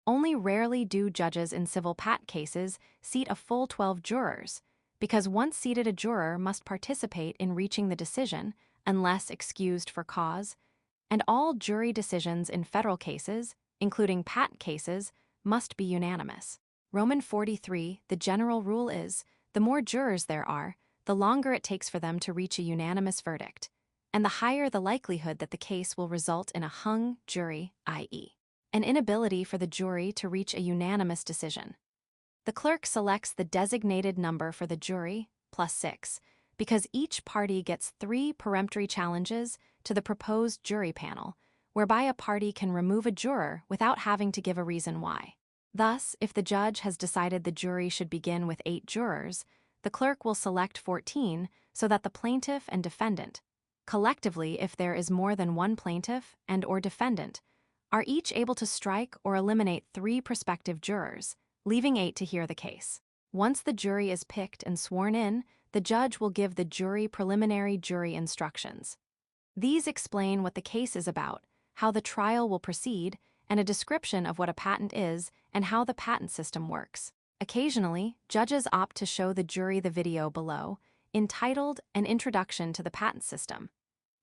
Only rarely do judges in civil patent cases seat a full 12 jurors, because once seated, a juror must participate in reaching the decision unless excused for cause, and all jury decisions in federal cases, including patent cases, must be unanimous. Roman 43, the general rule is, the more jurors there are, the longer it takes for them to reach a unanimous verdict, and the higher the likelihood that the case will result in a hung jury, i.e., an inability for the jury to reach a unanimous decision. The clerk selects the designated number for the jury, +6, because each party gets 3 peremptory challenges to the proposed jury panel, whereby a party can remove a juror without having to give a reason why. Thus, if the judge has decided the jury should begin with 8 jurors, the clerk will select 14 so that the plaintiff and defendant, collectively if there is more than one plaintiff and/or defendant, are each able to strike or eliminate 3 prospective jurors, leaving 8 to hear the case. Once the jury is picked and sworn in, the judge will give the jury preliminary jury instructions. These explain what the case is about, how the trial will proceed, and a description of what a patent is and how the patent system works. Occasionally, judges opt to show the jury the video below, entitled An Introduction to the Patent System,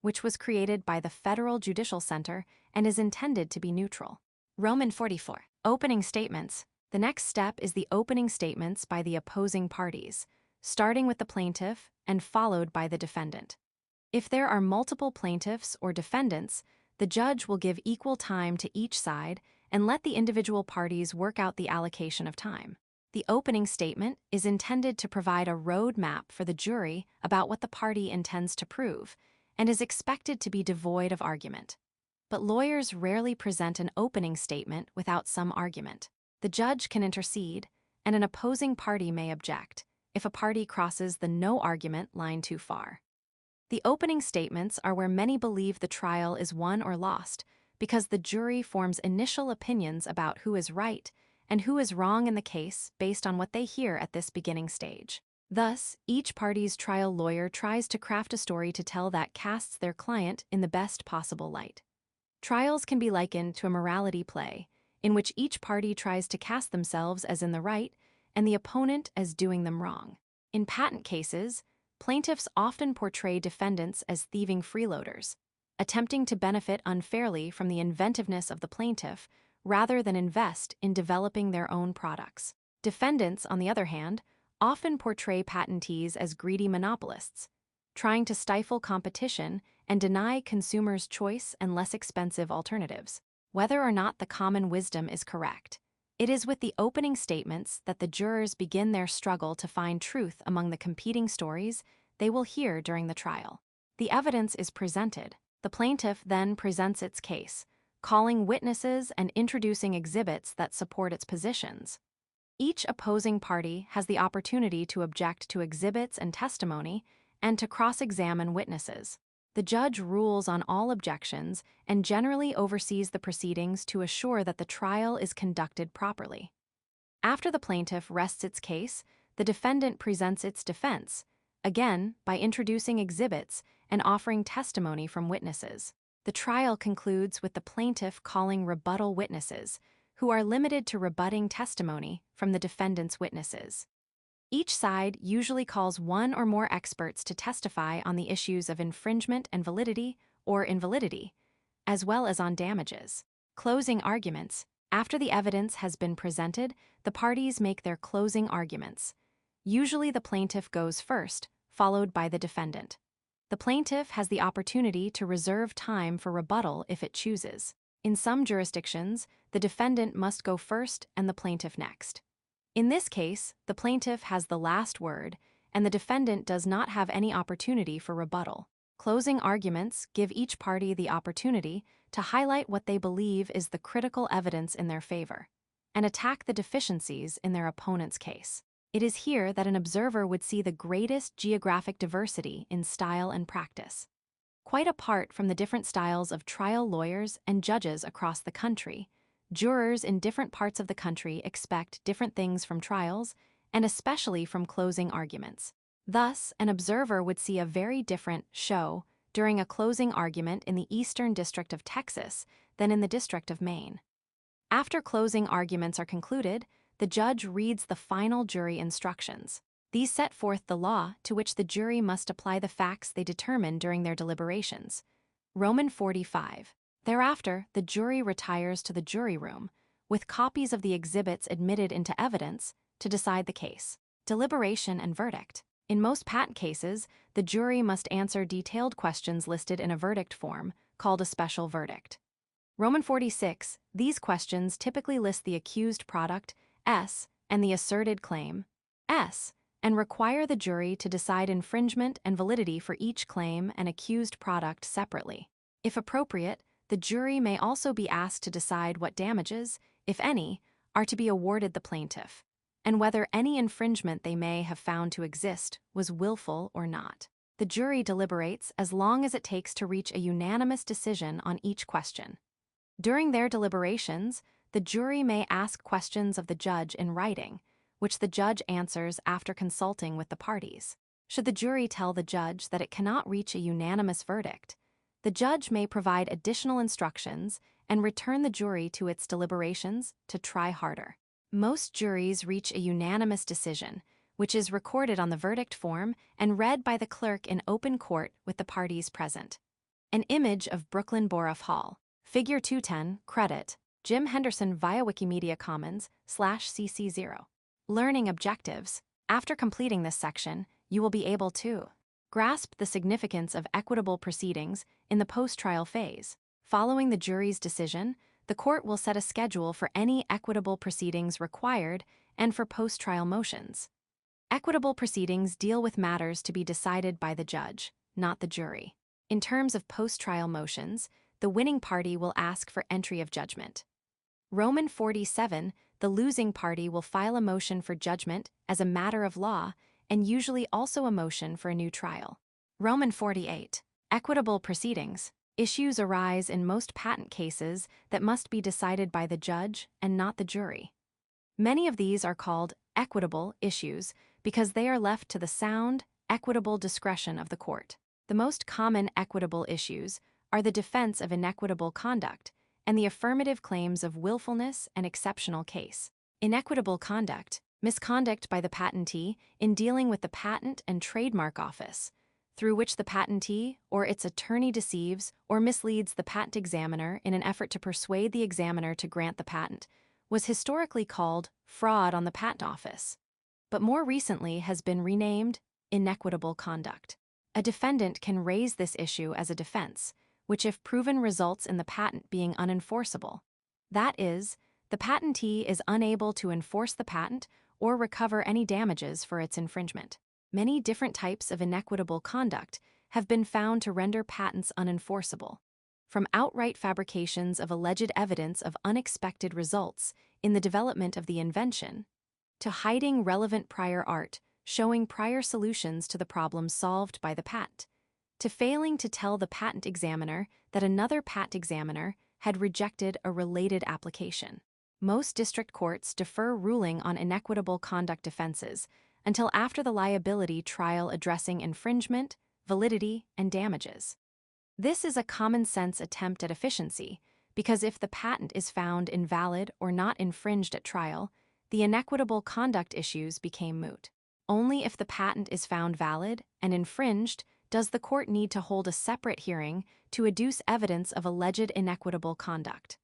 which was created by the Federal Judicial Center and is intended to be neutral. Roman 44. Opening statements. The next step is the opening statements by the opposing parties, starting with the plaintiff and followed by the defendant. If there are multiple plaintiffs or defendants, the judge will give equal time to each side and let the individual parties work out the allocation of time. The opening statement is intended to provide a roadmap for the jury about what the party intends to prove and is expected to be devoid of argument. But lawyers rarely present an opening statement without some argument. The judge can intercede, and an opposing party may object if a party crosses the no argument line too far. The opening statements are where many believe the trial is won or lost because the jury forms initial opinions about who is right and who is wrong in the case based on what they hear at this beginning stage. Thus, each party's trial lawyer tries to craft a story to tell that casts their client in the best possible light. Trials can be likened to a morality play, in which each party tries to cast themselves as in the right and the opponent as doing them wrong. In patent cases, plaintiffs often portray defendants as thieving freeloaders, attempting to benefit unfairly from the inventiveness of the plaintiff rather than invest in developing their own products. Defendants, on the other hand, often portray patentees as greedy monopolists, trying to stifle competition and deny consumers choice and less expensive alternatives. Whether or not the common wisdom is correct, it is with the opening statements that the jurors begin their struggle to find truth among the competing stories they will hear during the trial. The evidence is presented. The plaintiff then presents its case, calling witnesses and introducing exhibits that support its positions. Each opposing party has the opportunity to object to exhibits and testimony and to cross-examine witnesses. The judge rules on all objections and generally oversees the proceedings to assure that the trial is conducted properly. After the plaintiff rests its case, the defendant presents its defense, again by introducing exhibits and offering testimony from witnesses. The trial concludes with the plaintiff calling rebuttal witnesses, who are limited to rebutting testimony from the defendant's witnesses. Each side usually calls one or more experts to testify on the issues of infringement and validity or invalidity, as well as on damages. Closing arguments. After the evidence has been presented, the parties make their closing arguments. Usually the plaintiff goes first, followed by the defendant. The plaintiff has the opportunity to reserve time for rebuttal if it chooses. In some jurisdictions, the defendant must go first and the plaintiff next. In this case, the plaintiff has the last word, and the defendant does not have any opportunity for rebuttal. Closing arguments give each party the opportunity to highlight what they believe is the critical evidence in their favor, and attack the deficiencies in their opponent's case. It is here that an observer would see the greatest geographic diversity in style and practice. Quite apart from the different styles of trial lawyers and judges across the country, jurors in different parts of the country expect different things from trials and especially from closing arguments. Thus, an observer would see a very different show during a closing argument in the Eastern District of Texas than in the District of Maine. After closing arguments are concluded, the judge reads the final jury instructions. These set forth the law to which the jury must apply the facts they determine during their deliberations. Roman 45. Thereafter, the jury retires to the jury room, with copies of the exhibits admitted into evidence, to decide the case. Deliberation and verdict. In most patent cases, the jury must answer detailed questions listed in a verdict form, called a special verdict. Roman 46. These questions typically list the accused product, S, and the asserted claim, S, and require the jury to decide infringement and validity for each claim and accused product separately. If appropriate, the jury may also be asked to decide what damages, if any, are to be awarded the plaintiff, and whether any infringement they may have found to exist was willful or not. The jury deliberates as long as it takes to reach a unanimous decision on each question. During their deliberations, the jury may ask questions of the judge in writing, which the judge answers after consulting with the parties. Should the jury tell the judge that it cannot reach a unanimous verdict, the judge may provide additional instructions and return the jury to its deliberations to try harder. Most juries reach a unanimous decision, which is recorded on the verdict form and read by the clerk in open court with the parties present. An image of Brooklyn Borough Hall. Figure 210, credit, Jim Henderson via Wikimedia Commons/CC0. Learning objectives. After completing this section, you will be able to grasp the significance of equitable proceedings in the post-trial phase. Following the jury's decision, the court will set a schedule for any equitable proceedings required and for post-trial motions. Equitable proceedings deal with matters to be decided by the judge, not the jury. In terms of post-trial motions, the winning party will ask for entry of judgment. Roman 47, the losing party will file a motion for judgment as a matter of law and usually also a motion for a new trial. Roman 48. Equitable proceedings. Issues arise in most patent cases that must be decided by the judge and not the jury. Many of these are called equitable issues because they are left to the sound, equitable discretion of the court. The most common equitable issues are the defense of inequitable conduct and the affirmative claims of willfulness and exceptional case. Inequitable conduct, misconduct by the patentee in dealing with the Patent and Trademark Office, through which the patentee or its attorney deceives or misleads the patent examiner in an effort to persuade the examiner to grant the patent, was historically called fraud on the Patent Office, but more recently has been renamed inequitable conduct. A defendant can raise this issue as a defense, which if proven results in the patent being unenforceable. That is, the patentee is unable to enforce the patent or recover any damages for its infringement. Many different types of inequitable conduct have been found to render patents unenforceable, from outright fabrications of alleged evidence of unexpected results in the development of the invention, to hiding relevant prior art showing prior solutions to the problems solved by the patent, to failing to tell the patent examiner that another patent examiner had rejected a related application. Most district courts defer ruling on inequitable conduct defenses until after the liability trial addressing infringement, validity, and damages. This is a common-sense attempt at efficiency because if the patent is found invalid or not infringed at trial, the inequitable conduct issues became moot. Only if the patent is found valid and infringed does the court need to hold a separate hearing to adduce evidence of alleged inequitable conduct.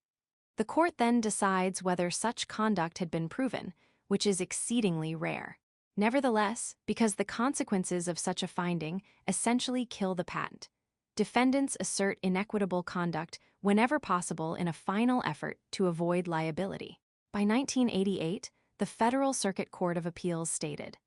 The court then decides whether such conduct had been proven, which is exceedingly rare. Nevertheless, because the consequences of such a finding essentially kill the patent, defendants assert inequitable conduct whenever possible in a final effort to avoid liability. By 1988, the Federal Circuit Court of Appeals stated,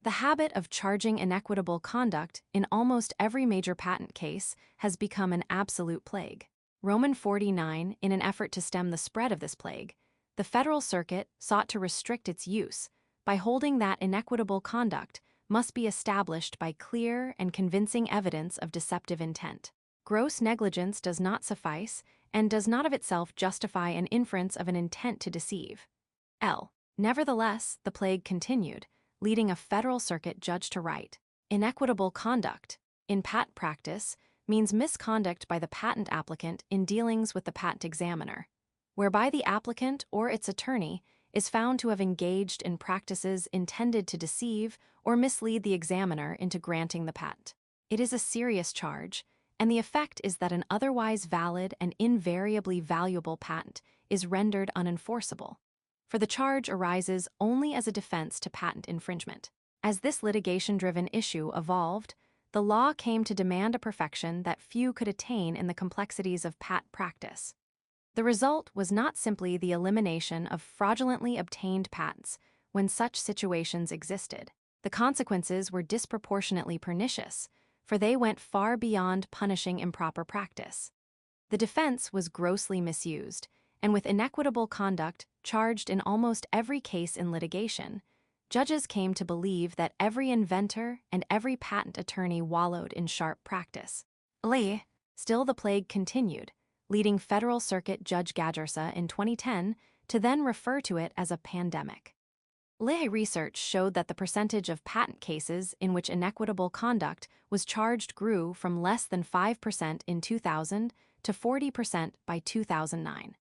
"The habit of charging inequitable conduct in almost every major patent case has become an absolute plague." Roman 49, in an effort to stem the spread of this plague, the Federal Circuit sought to restrict its use by holding that inequitable conduct must be established by clear and convincing evidence of deceptive intent. Gross negligence does not suffice and does not of itself justify an inference of an intent to deceive. Nevertheless, the plague continued, leading a Federal Circuit judge to write, "Inequitable conduct, in patent practice, means misconduct by the patent applicant in dealings with the patent examiner, whereby the applicant or its attorney is found to have engaged in practices intended to deceive or mislead the examiner into granting the patent." It is a serious charge, and the effect is that an otherwise valid and invariably valuable patent is rendered unenforceable, for the charge arises only as a defense to patent infringement. As this litigation-driven issue evolved, the law came to demand a perfection that few could attain in the complexities of patent practice. The result was not simply the elimination of fraudulently obtained patents when such situations existed. The consequences were disproportionately pernicious, for they went far beyond punishing improper practice. The defense was grossly misused, and with inequitable conduct charged in almost every case in litigation, judges came to believe that every inventor and every patent attorney wallowed in sharp practice. Still, the plague continued, leading Federal Circuit Judge Gajarsa in 2010 to then refer to it as a pandemic. Research showed that the percentage of patent cases in which inequitable conduct was charged grew from less than 5% in 2000 to 40% by 2009.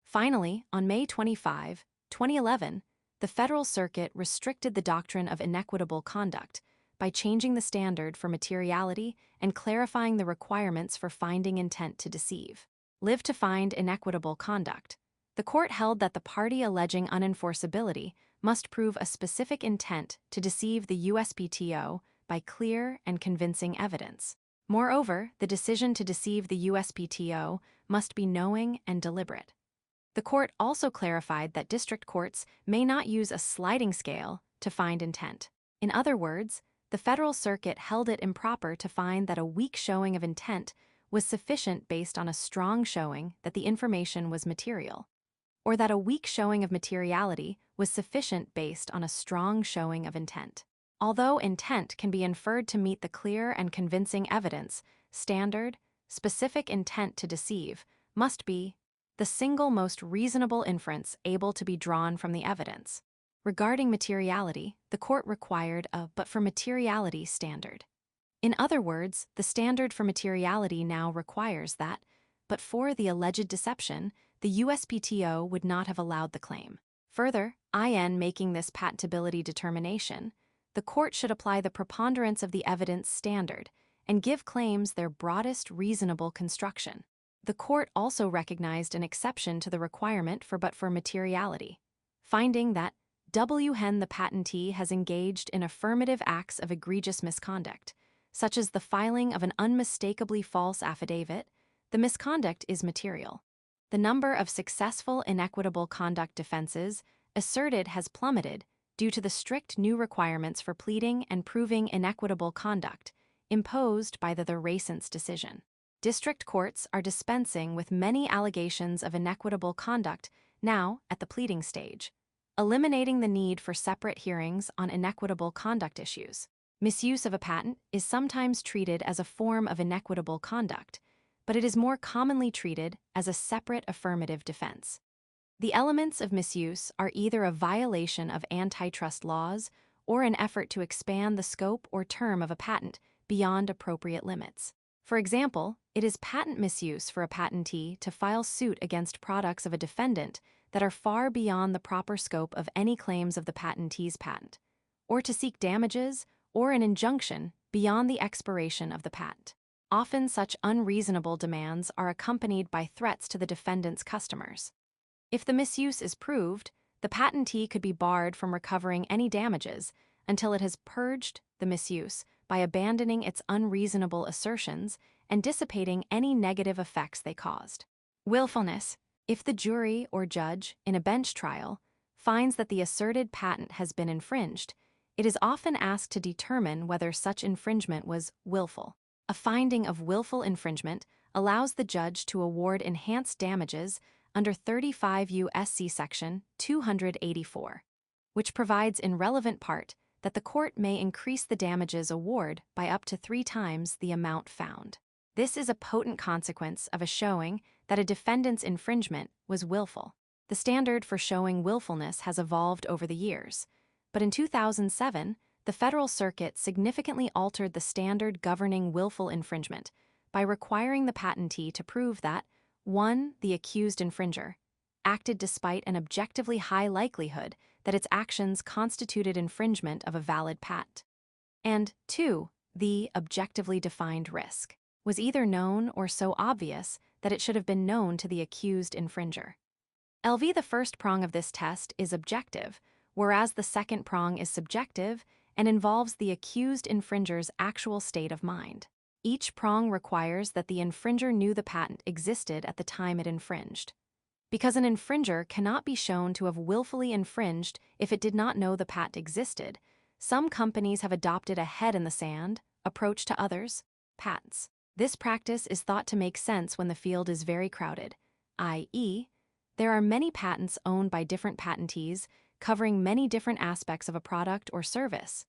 Finally, on May 25, 2011, the Federal Circuit restricted the doctrine of inequitable conduct by changing the standard for materiality and clarifying the requirements for finding intent to deceive. To find inequitable conduct. The court held that the party alleging unenforceability must prove a specific intent to deceive the USPTO by clear and convincing evidence. Moreover, the decision to deceive the USPTO must be knowing and deliberate. The court also clarified that district courts may not use a sliding scale to find intent. In other words, the Federal Circuit held it improper to find that a weak showing of intent was sufficient based on a strong showing that the information was material, or that a weak showing of materiality was sufficient based on a strong showing of intent. Although intent can be inferred to meet the clear and convincing evidence standard, specific intent to deceive must be the single most reasonable inference able to be drawn from the evidence. Regarding materiality, the court required a "but for materiality" standard. In other words, the standard for materiality now requires that, but for the alleged deception, the USPTO would not have allowed the claim. Further, in making this patentability determination, the court should apply the preponderance of the evidence standard and give claims their broadest reasonable construction. The court also recognized an exception to the requirement for but for materiality, finding that the patentee has engaged in affirmative acts of egregious misconduct, such as the filing of an unmistakably false affidavit. The misconduct is material. The number of successful inequitable conduct defenses asserted has plummeted due to the strict new requirements for pleading and proving inequitable conduct imposed by the Raisins decision. District courts are dispensing with many allegations of inequitable conduct now at the pleading stage, eliminating the need for separate hearings on inequitable conduct issues. Misuse of a patent is sometimes treated as a form of inequitable conduct, but it is more commonly treated as a separate affirmative defense. The elements of misuse are either a violation of antitrust laws or an effort to expand the scope or term of a patent beyond appropriate limits. For example, it is patent misuse for a patentee to file suit against products of a defendant that are far beyond the proper scope of any claims of the patentee's patent, or to seek damages or an injunction beyond the expiration of the patent. Often such unreasonable demands are accompanied by threats to the defendant's customers. If the misuse is proved, the patentee could be barred from recovering any damages until it has purged the misuse by abandoning its unreasonable assertions and dissipating any negative effects they caused. Willfulness. If the jury or judge in a bench trial finds that the asserted patent has been infringed, it is often asked to determine whether such infringement was willful. A finding of willful infringement allows the judge to award enhanced damages under 35 U.S.C. Section 284, which provides in relevant part that the court may increase the damages award by up to 3 times the amount found. This is a potent consequence of a showing that a defendant's infringement was willful. The standard for showing willfulness has evolved over the years, But in 2007, the Federal Circuit significantly altered the standard governing willful infringement by requiring the patentee to prove that 1. The accused infringer acted despite an objectively high likelihood that its actions constituted infringement of a valid patent, and 2. The objectively defined risk was either known or so obvious that it should have been known to the accused infringer. LV, the first prong of this test, is objective, whereas the second prong is subjective and involves the accused infringer's actual state of mind. Each prong requires that the infringer knew the patent existed at the time it infringed. Because an infringer cannot be shown to have willfully infringed if it did not know the patent existed, some companies have adopted a head-in-the-sand approach to others' patents. This practice is thought to make sense when the field is very crowded, i.e., there are many patents owned by different patentees covering many different aspects of a product or service.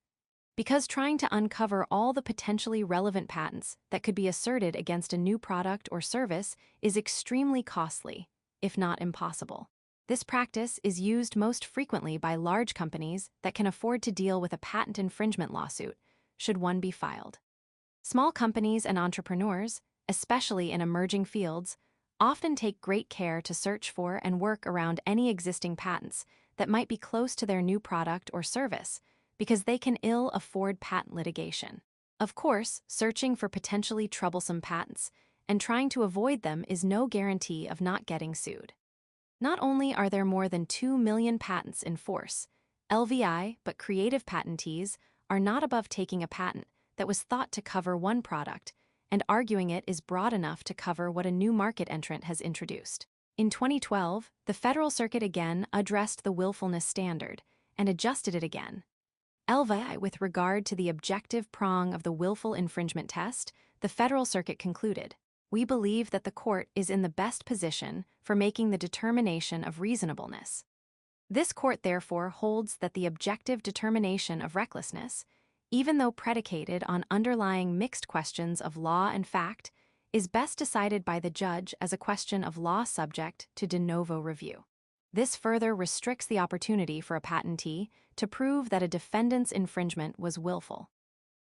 Because trying to uncover all the potentially relevant patents that could be asserted against a new product or service is extremely costly, if not impossible. This practice is used most frequently by large companies that can afford to deal with a patent infringement lawsuit, should one be filed. Small companies and entrepreneurs, especially in emerging fields, often take great care to search for and work around any existing patents that might be close to their new product or service, because they can ill afford patent litigation. Of course, searching for potentially troublesome patents and trying to avoid them is no guarantee of not getting sued. Not only are there more than 2 million patents in force, LVI, but creative patentees are not above taking a patent that was thought to cover one product and arguing it is broad enough to cover what a new market entrant has introduced. In 2012, the Federal Circuit again addressed the willfulness standard and adjusted it again. LVI, with regard to the objective prong of the willful infringement test, the Federal Circuit concluded, "We believe that the court is in the best position for making the determination of reasonableness." This court therefore holds that the objective determination of recklessness, even though predicated on underlying mixed questions of law and fact, is best decided by the judge as a question of law subject to de novo review. This further restricts the opportunity for a patentee to prove that a defendant's infringement was willful.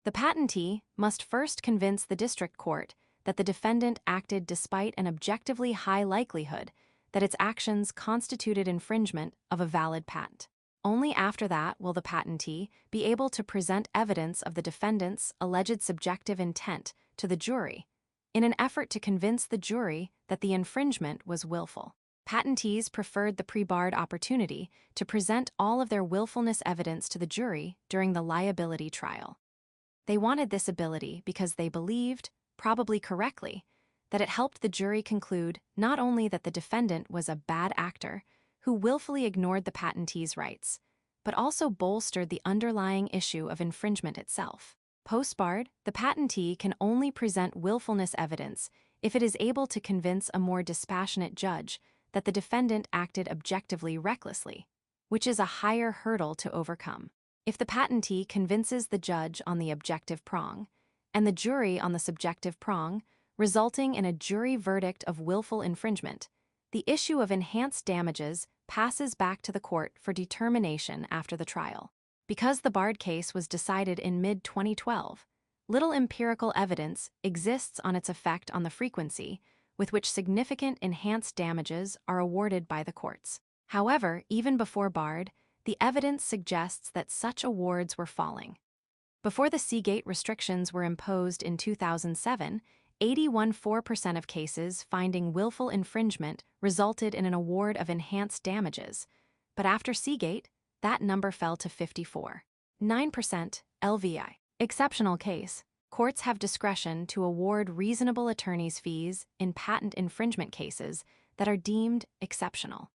The patentee must first convince the district court that the defendant acted despite an objectively high likelihood that its actions constituted infringement of a valid patent. Only after that will the patentee be able to present evidence of the defendant's alleged subjective intent to the jury, in an effort to convince the jury that the infringement was willful. Patentees preferred the pre-barred opportunity to present all of their willfulness evidence to the jury during the liability trial. They wanted this ability because they believed, probably correctly, that it helped the jury conclude not only that the defendant was a bad actor who willfully ignored the patentee's rights, but also bolstered the underlying issue of infringement itself. Post-barred, the patentee can only present willfulness evidence if it is able to convince a more dispassionate judge that the defendant acted objectively recklessly, which is a higher hurdle to overcome. If the patentee convinces the judge on the objective prong and the jury on the subjective prong, resulting in a jury verdict of willful infringement, the issue of enhanced damages passes back to the court for determination after the trial. Because the barred case was decided in mid-2012, little empirical evidence exists on its effect on the frequency with which significant enhanced damages are awarded by the courts. However, even before barred, the evidence suggests that such awards were falling. Before the Seagate restrictions were imposed in 2007, 81.4% of cases finding willful infringement resulted in an award of enhanced damages, but after Seagate, that number fell to 54.9%. LVI. Exceptional case. Courts have discretion to award reasonable attorney's fees in patent infringement cases that are deemed exceptional.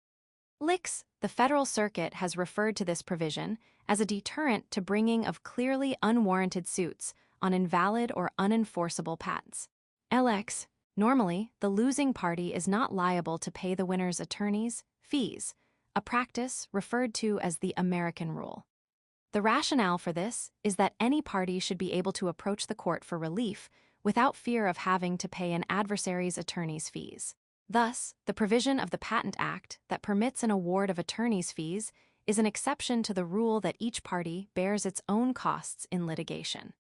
LICS, the Federal Circuit has referred to this provision as a deterrent to bringing of clearly unwarranted suits on invalid or unenforceable patents. LX, normally, the losing party is not liable to pay the winner's attorney's fees, a practice referred to as the American rule. The rationale for this is that any party should be able to approach the court for relief without fear of having to pay an adversary's attorney's fees. Thus, the provision of the Patent Act that permits an award of attorney's fees is an exception to the rule that each party bears its own costs in litigation.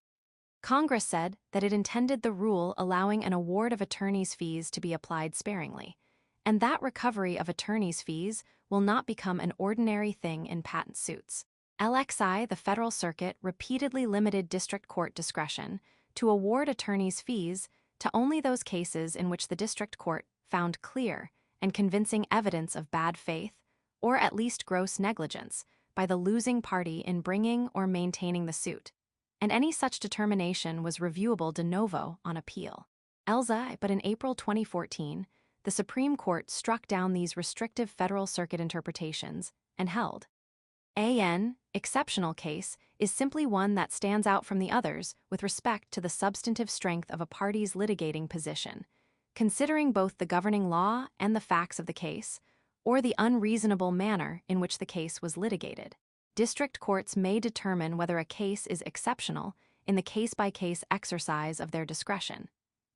Congress said that it intended the rule allowing an award of attorney's fees to be applied sparingly, and that recovery of attorney's fees will not become an ordinary thing in patent suits. LXI, the Federal Circuit, repeatedly limited district court discretion to award attorney's fees to only those cases in which the district court found clear and convincing evidence of bad faith, or at least gross negligence, by the losing party in bringing or maintaining the suit, and any such determination was reviewable de novo on appeal. But in April 2014, the Supreme Court struck down these restrictive Federal Circuit interpretations and held. An exceptional case is simply one that stands out from the others with respect to the substantive strength of a party's litigating position, considering both the governing law and the facts of the case, or the unreasonable manner in which the case was litigated. District courts may determine whether a case is exceptional in the case-by-case exercise of their discretion,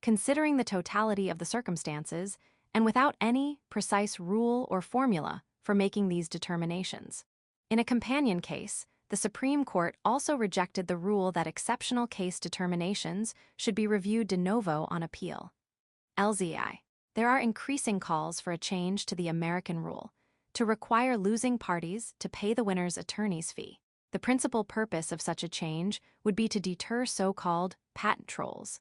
considering the totality of the circumstances and without any precise rule or formula for making these determinations. In a companion case, the Supreme Court also rejected the rule that exceptional case determinations should be reviewed de novo on appeal. There are increasing calls for a change to the American rule, to require losing parties to pay the winner's attorney's fee. The principal purpose of such a change would be to deter so-called patent trolls,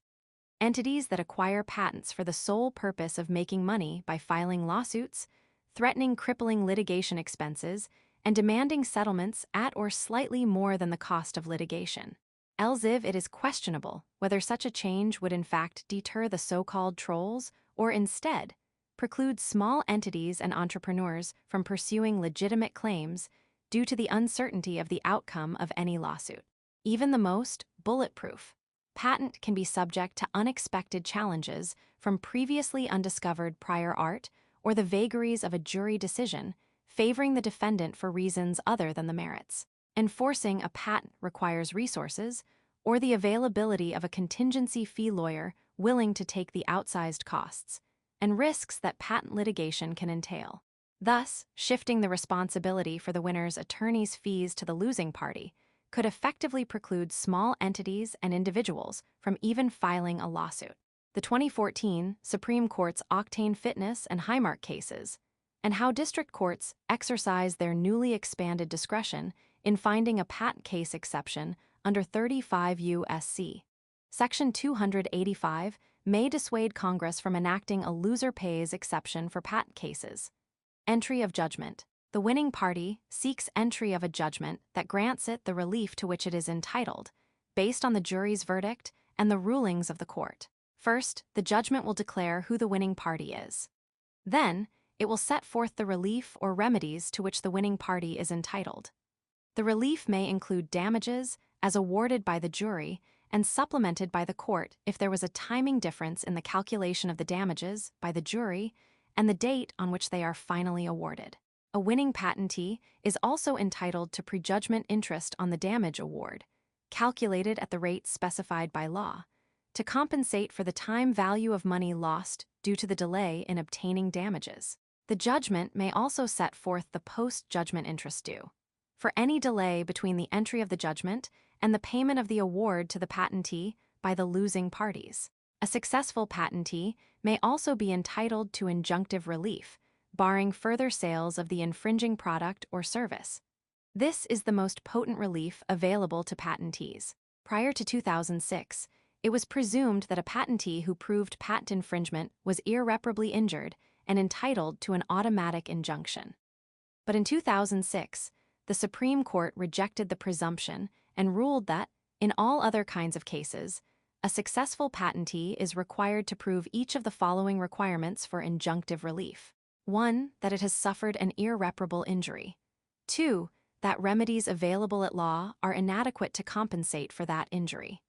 entities that acquire patents for the sole purpose of making money by filing lawsuits, threatening crippling litigation expenses, and demanding settlements at or slightly more than the cost of litigation. It is questionable whether such a change would in fact deter the so-called trolls or instead preclude small entities and entrepreneurs from pursuing legitimate claims due to the uncertainty of the outcome of any lawsuit. Even the most bulletproof patent can be subject to unexpected challenges from previously undiscovered prior art or the vagaries of a jury decision favoring the defendant for reasons other than the merits. Enforcing a patent requires resources or the availability of a contingency fee lawyer willing to take the outsized costs and risks that patent litigation can entail. Thus, shifting the responsibility for the winner's attorney's fees to the losing party could effectively preclude small entities and individuals from even filing a lawsuit. The 2014 Supreme Court's Octane Fitness and Highmark cases, and how district courts exercise their newly expanded discretion in finding a patent case exception under 35 U.S.C. Section 285 may dissuade Congress from enacting a loser pays exception for patent cases. Entry of judgment. The winning party seeks entry of a judgment that grants it the relief to which it is entitled, based on the jury's verdict and the rulings of the court. First, the judgment will declare who the winning party is. Then, it will set forth the relief or remedies to which the winning party is entitled. The relief may include damages as awarded by the jury and supplemented by the court if there was a timing difference in the calculation of the damages by the jury and the date on which they are finally awarded. A winning patentee is also entitled to prejudgment interest on the damage award, calculated at the rate specified by law, to compensate for the time value of money lost due to the delay in obtaining damages. The judgment may also set forth the post-judgment interest due for any delay between the entry of the judgment and the payment of the award to the patentee by the losing parties. A successful patentee may also be entitled to injunctive relief, barring further sales of the infringing product or service. This is the most potent relief available to patentees. Prior to 2006, it was presumed that a patentee who proved patent infringement was irreparably injured and entitled to an automatic injunction. But in 2006, the Supreme Court rejected the presumption and ruled that, in all other kinds of cases, a successful patentee is required to prove each of the following requirements for injunctive relief. 1. That it has suffered an irreparable injury. 2. That remedies available at law are inadequate to compensate for that injury.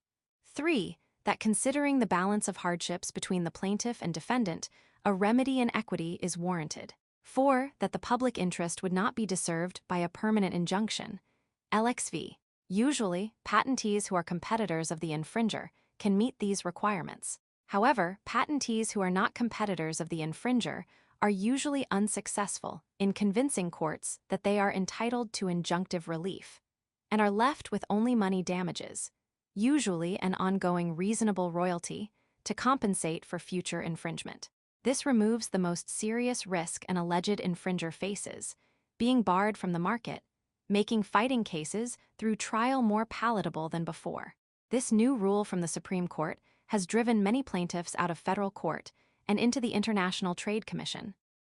3. That considering the balance of hardships between the plaintiff and defendant, a remedy in equity is warranted. 4. That the public interest would not be disturbed by a permanent injunction. LXV. Usually, patentees who are competitors of the infringer can meet these requirements. However, patentees who are not competitors of the infringer are usually unsuccessful in convincing courts that they are entitled to injunctive relief, and are left with only money damages, usually an ongoing reasonable royalty, to compensate for future infringement. This removes the most serious risk an alleged infringer faces, being barred from the market, making fighting cases through trial more palatable than before. This new rule from the Supreme Court has driven many plaintiffs out of federal court and into the International Trade Commission,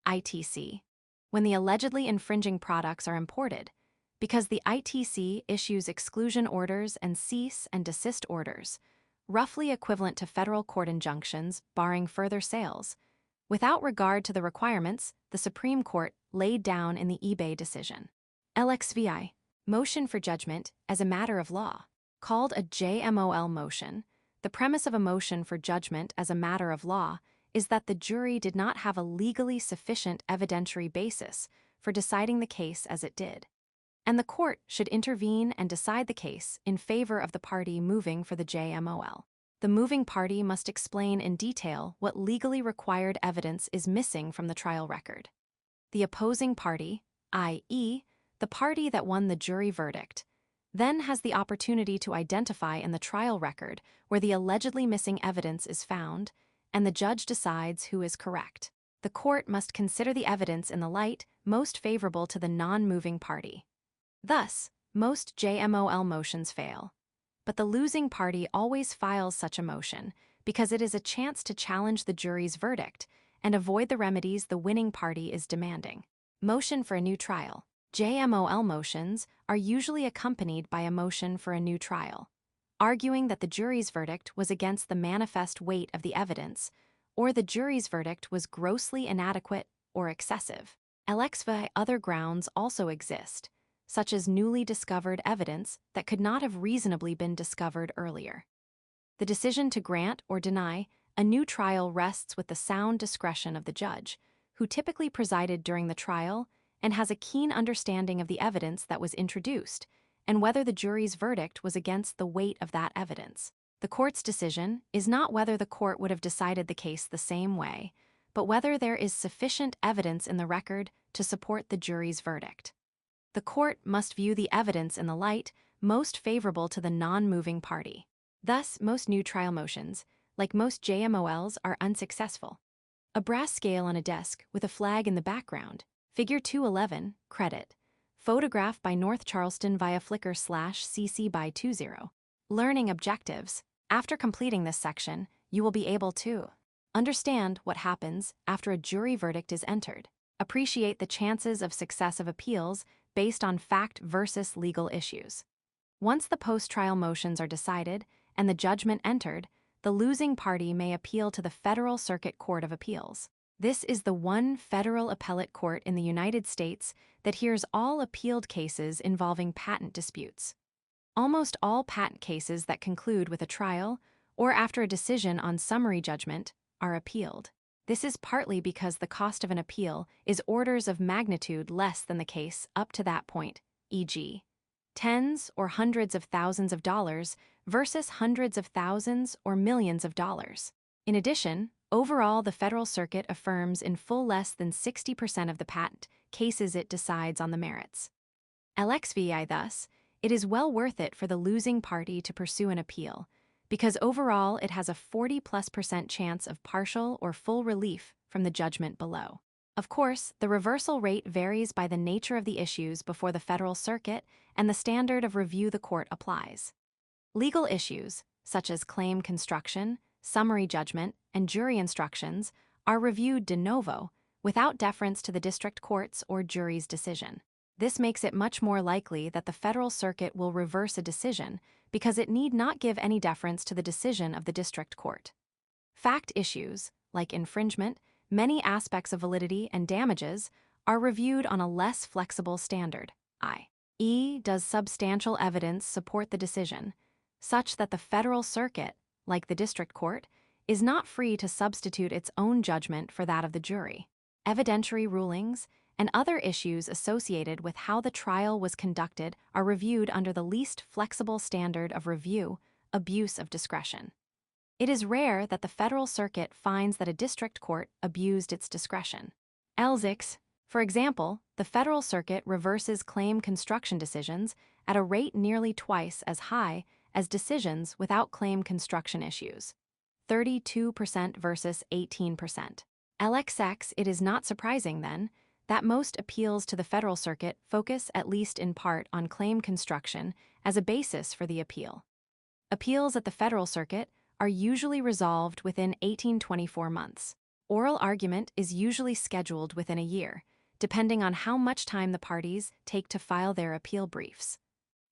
ITC, when the allegedly infringing products are imported, because the ITC issues exclusion orders and cease and desist orders, roughly equivalent to federal court injunctions barring further sales, without regard to the requirements the Supreme Court laid down in the eBay decision. LXVI, motion for judgment as a matter of law. Called a JMOL motion, the premise of a motion for judgment as a matter of law is that the jury did not have a legally sufficient evidentiary basis for deciding the case as it did, and the court should intervene and decide the case in favor of the party moving for the JMOL. The moving party must explain in detail what legally required evidence is missing from the trial record. The opposing party, i.e., the party that won the jury verdict, then has the opportunity to identify in the trial record where the allegedly missing evidence is found, and the judge decides who is correct. The court must consider the evidence in the light most favorable to the non-moving party. Thus, most JMOL motions fail, but the losing party always files such a motion because it is a chance to challenge the jury's verdict and avoid the remedies the winning party is demanding. Motion for a new trial. JMOL motions are usually accompanied by a motion for a new trial, arguing that the jury's verdict was against the manifest weight of the evidence, or the jury's verdict was grossly inadequate or excessive. LXVI other grounds also exist, such as newly discovered evidence that could not have reasonably been discovered earlier. The decision to grant or deny a new trial rests with the sound discretion of the judge, who typically presided during the trial and has a keen understanding of the evidence that was introduced and whether the jury's verdict was against the weight of that evidence. The court's decision is not whether the court would have decided the case the same way, but whether there is sufficient evidence in the record to support the jury's verdict. The court must view the evidence in the light most favorable to the non-moving party. Thus, most new trial motions, like most JMOLs, are unsuccessful. A brass scale on a desk with a flag in the background, Figure 211, credit, photograph by North Charleston via Flickr/CC by 20. Learning objectives. After completing this section, you will be able to understand what happens after a jury verdict is entered, appreciate the chances of success of appeals based on fact versus legal issues. Once the post-trial motions are decided and the judgment entered, the losing party may appeal to the Federal Circuit Court of Appeals. This is the one federal appellate court in the United States that hears all appealed cases involving patent disputes. Almost all patent cases that conclude with a trial, or after a decision on summary judgment, are appealed. This is partly because the cost of an appeal is orders of magnitude less than the case up to that point, e.g., tens or hundreds of thousands of dollars versus hundreds of thousands or millions of dollars. In addition, overall, the Federal Circuit affirms in full less than 60% of the patent cases it decides on the merits. LXVI, thus, it is well worth it for the losing party to pursue an appeal, because overall it has a 40+% chance of partial or full relief from the judgment below. Of course, the reversal rate varies by the nature of the issues before the Federal Circuit and the standard of review the court applies. Legal issues, such as claim construction, summary judgment, and jury instructions, are reviewed de novo, without deference to the district court's or jury's decision. This makes it much more likely that the Federal Circuit will reverse a decision because it need not give any deference to the decision of the district court. Fact issues, like infringement, many aspects of validity and damages, are reviewed on a less flexible standard, i.e., does substantial evidence support the decision, such that the Federal Circuit, like the district court, is not free to substitute its own judgment for that of the jury. Evidentiary rulings and other issues associated with how the trial was conducted are reviewed under the least flexible standard of review, abuse of discretion. It is rare that the Federal Circuit finds that a district court abused its discretion. L6, for example, the Federal Circuit reverses claim construction decisions at a rate nearly twice as high as decisions without claim construction issues, 32% versus 18%. LXX, it is not surprising, then, that most appeals to the Federal Circuit focus at least in part on claim construction as a basis for the appeal. Appeals at the Federal Circuit are usually resolved within 18-24 months. Oral argument is usually scheduled within a year, depending on how much time the parties take to file their appeal briefs.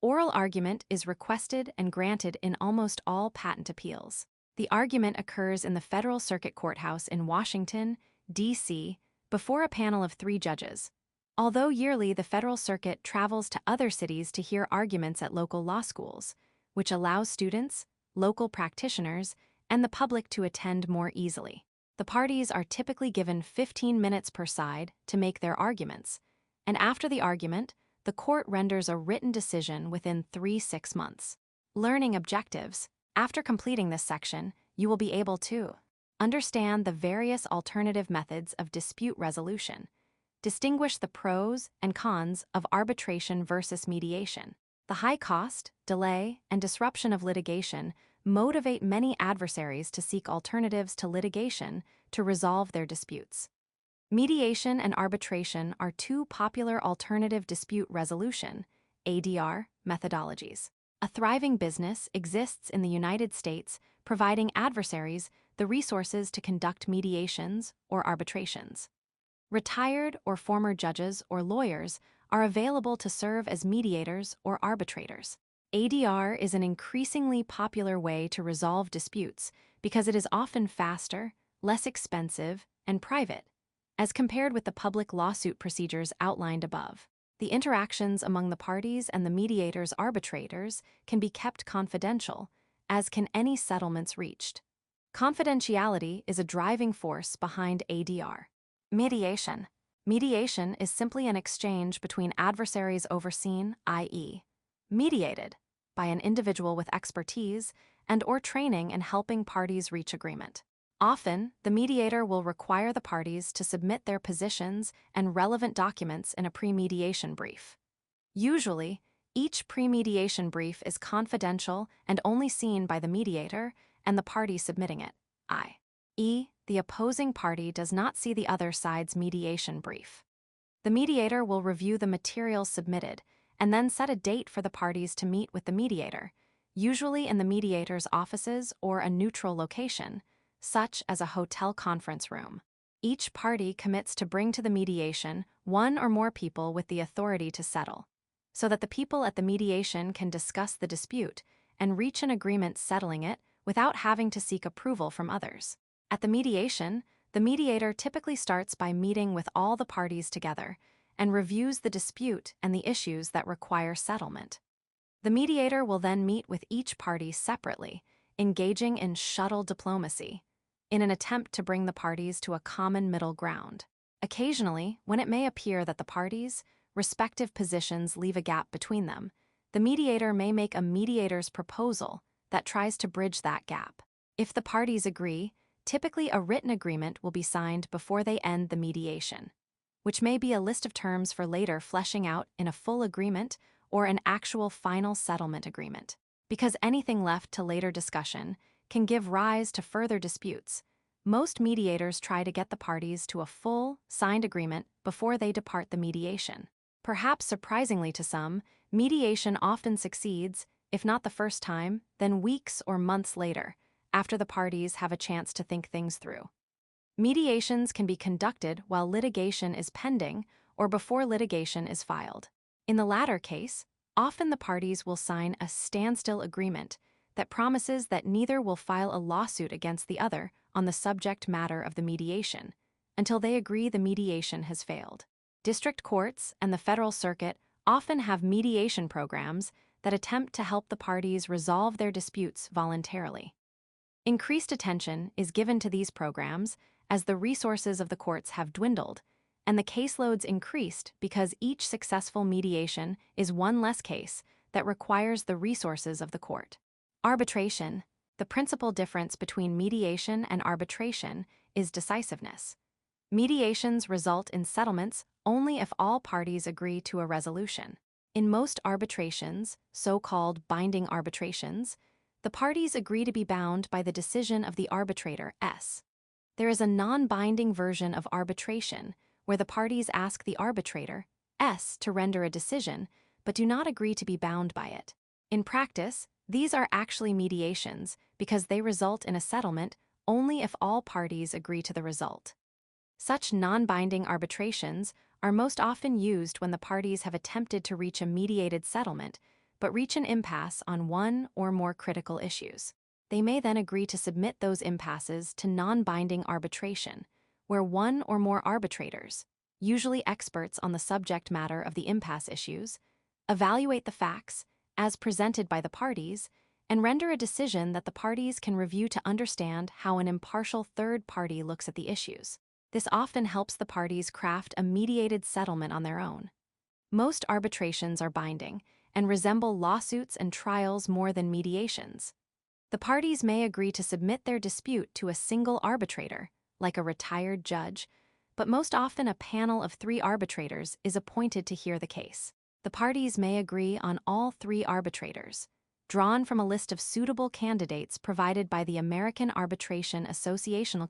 Oral argument is requested and granted in almost all patent appeals. The argument occurs in the Federal Circuit Courthouse in Washington, D.C., before a panel of 3 judges. Although yearly the Federal Circuit travels to other cities to hear arguments at local law schools, which allows students, local practitioners, and the public to attend more easily. The parties are typically given 15 minutes per side to make their arguments, and after the argument, the court renders a written decision within 3-6 months. Learning objectives. After completing this section, you will be able to understand the various alternative methods of dispute resolution, distinguish the pros and cons of arbitration versus mediation. The high cost, delay, and disruption of litigation motivate many adversaries to seek alternatives to litigation to resolve their disputes. Mediation and arbitration are 2 popular alternative dispute resolution (ADR) methodologies. A thriving business exists in the United States, providing adversaries the resources to conduct mediations or arbitrations. Retired or former judges or lawyers are available to serve as mediators or arbitrators. ADR is an increasingly popular way to resolve disputes because it is often faster, less expensive, and private, as compared with the public lawsuit procedures outlined above. The interactions among the parties and the mediators' arbitrators can be kept confidential, as can any settlements reached. Confidentiality is a driving force behind ADR. Mediation. Mediation is simply an exchange between adversaries overseen, i.e., mediated, by an individual with expertise and/or training in helping parties reach agreement. Often, the mediator will require the parties to submit their positions and relevant documents in a pre-mediation brief. Usually, each pre-mediation brief is confidential and only seen by the mediator and the party submitting it, i.e., the opposing party does not see the other side's mediation brief. The mediator will review the materials submitted and then set a date for the parties to meet with the mediator, usually in the mediator's offices or a neutral location, such as a hotel conference room. Each party commits to bring to the mediation 1 or more people with the authority to settle, so that the people at the mediation can discuss the dispute and reach an agreement settling it without having to seek approval from others. At the mediation, the mediator typically starts by meeting with all the parties together and reviews the dispute and the issues that require settlement. The mediator will then meet with each party separately, engaging in shuttle diplomacy, in an attempt to bring the parties to a common middle ground. Occasionally, when it may appear that the parties' respective positions leave a gap between them, the mediator may make a mediator's proposal that tries to bridge that gap. If the parties agree, typically a written agreement will be signed before they end the mediation, which may be a list of terms for later fleshing out in a full agreement or an actual final settlement agreement. Because anything left to later discussion can give rise to further disputes, most mediators try to get the parties to a full, signed agreement before they depart the mediation. Perhaps surprisingly to some, mediation often succeeds, if not the first time, then weeks or months later, after the parties have a chance to think things through. Mediations can be conducted while litigation is pending or before litigation is filed. In the latter case, often the parties will sign a standstill agreement that promises that neither will file a lawsuit against the other on the subject matter of the mediation until they agree the mediation has failed. District courts and the Federal Circuit often have mediation programs that attempt to help the parties resolve their disputes voluntarily. Increased attention is given to these programs as the resources of the courts have dwindled and the caseloads increased because each successful mediation is one less case that requires the resources of the court. Arbitration. The principal difference between mediation and arbitration is decisiveness. Mediations result in settlements only if all parties agree to a resolution. In most arbitrations, so-called binding arbitrations, the parties agree to be bound by the decision of the arbitrator S. There is a non-binding version of arbitration where the parties ask the arbitrator S to render a decision but do not agree to be bound by it. In practice, these are actually mediations because they result in a settlement only if all parties agree to the result. Such non-binding arbitrations are most often used when the parties have attempted to reach a mediated settlement but reach an impasse on one or more critical issues. They may then agree to submit those impasses to non-binding arbitration, where one or more arbitrators, usually experts on the subject matter of the impasse issues, evaluate the facts as presented by the parties and render a decision that the parties can review to understand how an impartial third party looks at the issues. This often helps the parties craft a mediated settlement on their own. Most arbitrations are binding and resemble lawsuits and trials more than mediations. The parties may agree to submit their dispute to a single arbitrator, like a retired judge, but most often a panel of 3 arbitrators is appointed to hear the case. The parties may agree on all 3 arbitrators, drawn from a list of suitable candidates provided by the American Arbitration Association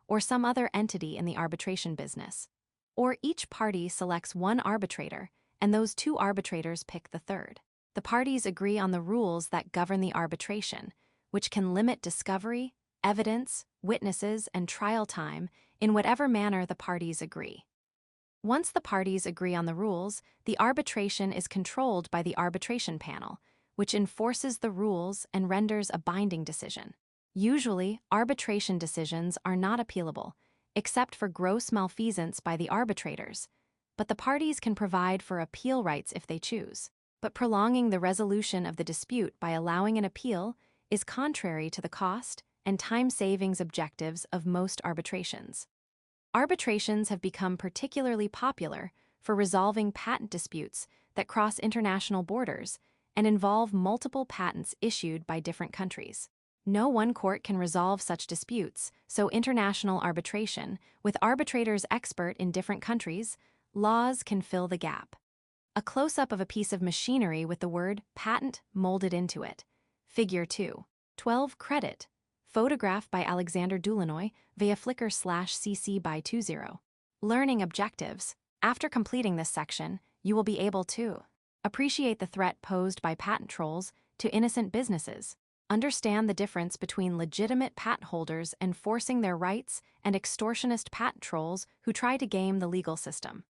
or some other entity in the arbitration business. Or each party selects one arbitrator, and those 2 arbitrators pick the third. The parties agree on the rules that govern the arbitration, which can limit discovery, evidence, witnesses, and trial time in whatever manner the parties agree. Once the parties agree on the rules, the arbitration is controlled by the arbitration panel, which enforces the rules and renders a binding decision. Usually, arbitration decisions are not appealable, except for gross malfeasance by the arbitrators, but the parties can provide for appeal rights if they choose. But prolonging the resolution of the dispute by allowing an appeal is contrary to the cost and time savings objectives of most arbitrations. Arbitrations have become particularly popular for resolving patent disputes that cross international borders and involve multiple patents issued by different countries. No one court can resolve such disputes, so international arbitration, with arbitrators expert in different countries, laws can fill the gap. A close-up of a piece of machinery with the word patent molded into it. Figure 2. 12 credit. Photograph by Alexander Dulanoy via Flickr/CC by 20. Learning objectives. After completing this section, you will be able to appreciate the threat posed by patent trolls to innocent businesses, understand the difference between legitimate patent holders enforcing their rights and extortionist patent trolls who try to game the legal system.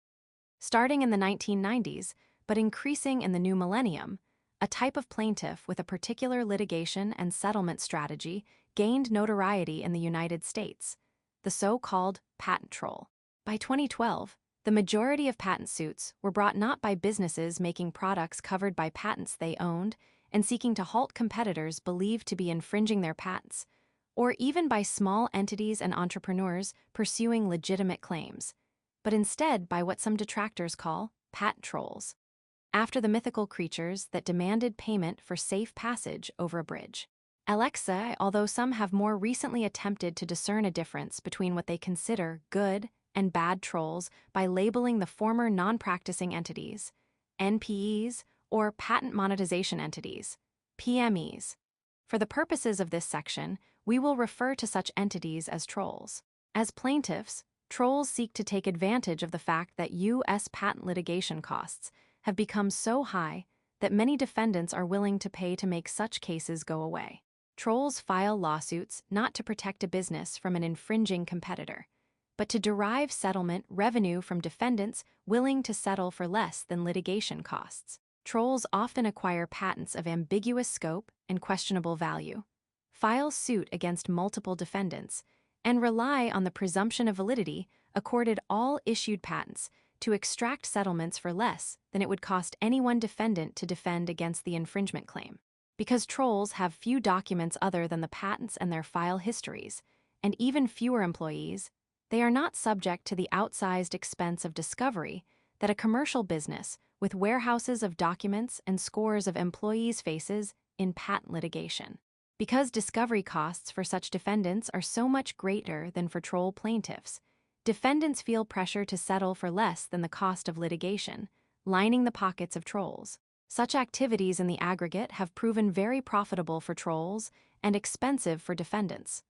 Starting in the 1990s, but increasing in the new millennium, a type of plaintiff with a particular litigation and settlement strategy gained notoriety in the United States, the so-called patent troll. By 2012, the majority of patent suits were brought not by businesses making products covered by patents they owned and seeking to halt competitors believed to be infringing their patents, or even by small entities and entrepreneurs pursuing legitimate claims, but instead by what some detractors call patent trolls, after the mythical creatures that demanded payment for safe passage over a bridge. Alexa, although some have more recently attempted to discern a difference between what they consider good and bad trolls by labeling the former non-practicing entities, NPEs, or patent monetization entities, PMEs. For the purposes of this section, we will refer to such entities as trolls. As plaintiffs, trolls seek to take advantage of the fact that U.S. patent litigation costs have become so high that many defendants are willing to pay to make such cases go away. Trolls file lawsuits not to protect a business from an infringing competitor, but to derive settlement revenue from defendants willing to settle for less than litigation costs. Trolls often acquire patents of ambiguous scope and questionable value, file suit against multiple defendants, and rely on the presumption of validity accorded all issued patents to extract settlements for less than it would cost any one defendant to defend against the infringement claim. Because trolls have few documents other than the patents and their file histories, and even fewer employees, they are not subject to the outsized expense of discovery that a commercial business with warehouses of documents and scores of employees faces in patent litigation. Because discovery costs for such defendants are so much greater than for troll plaintiffs, Defendants feel pressure to settle for less than the cost of litigation, lining the pockets of trolls. Such activities in the aggregate have proven very profitable for trolls and expensive for defendants.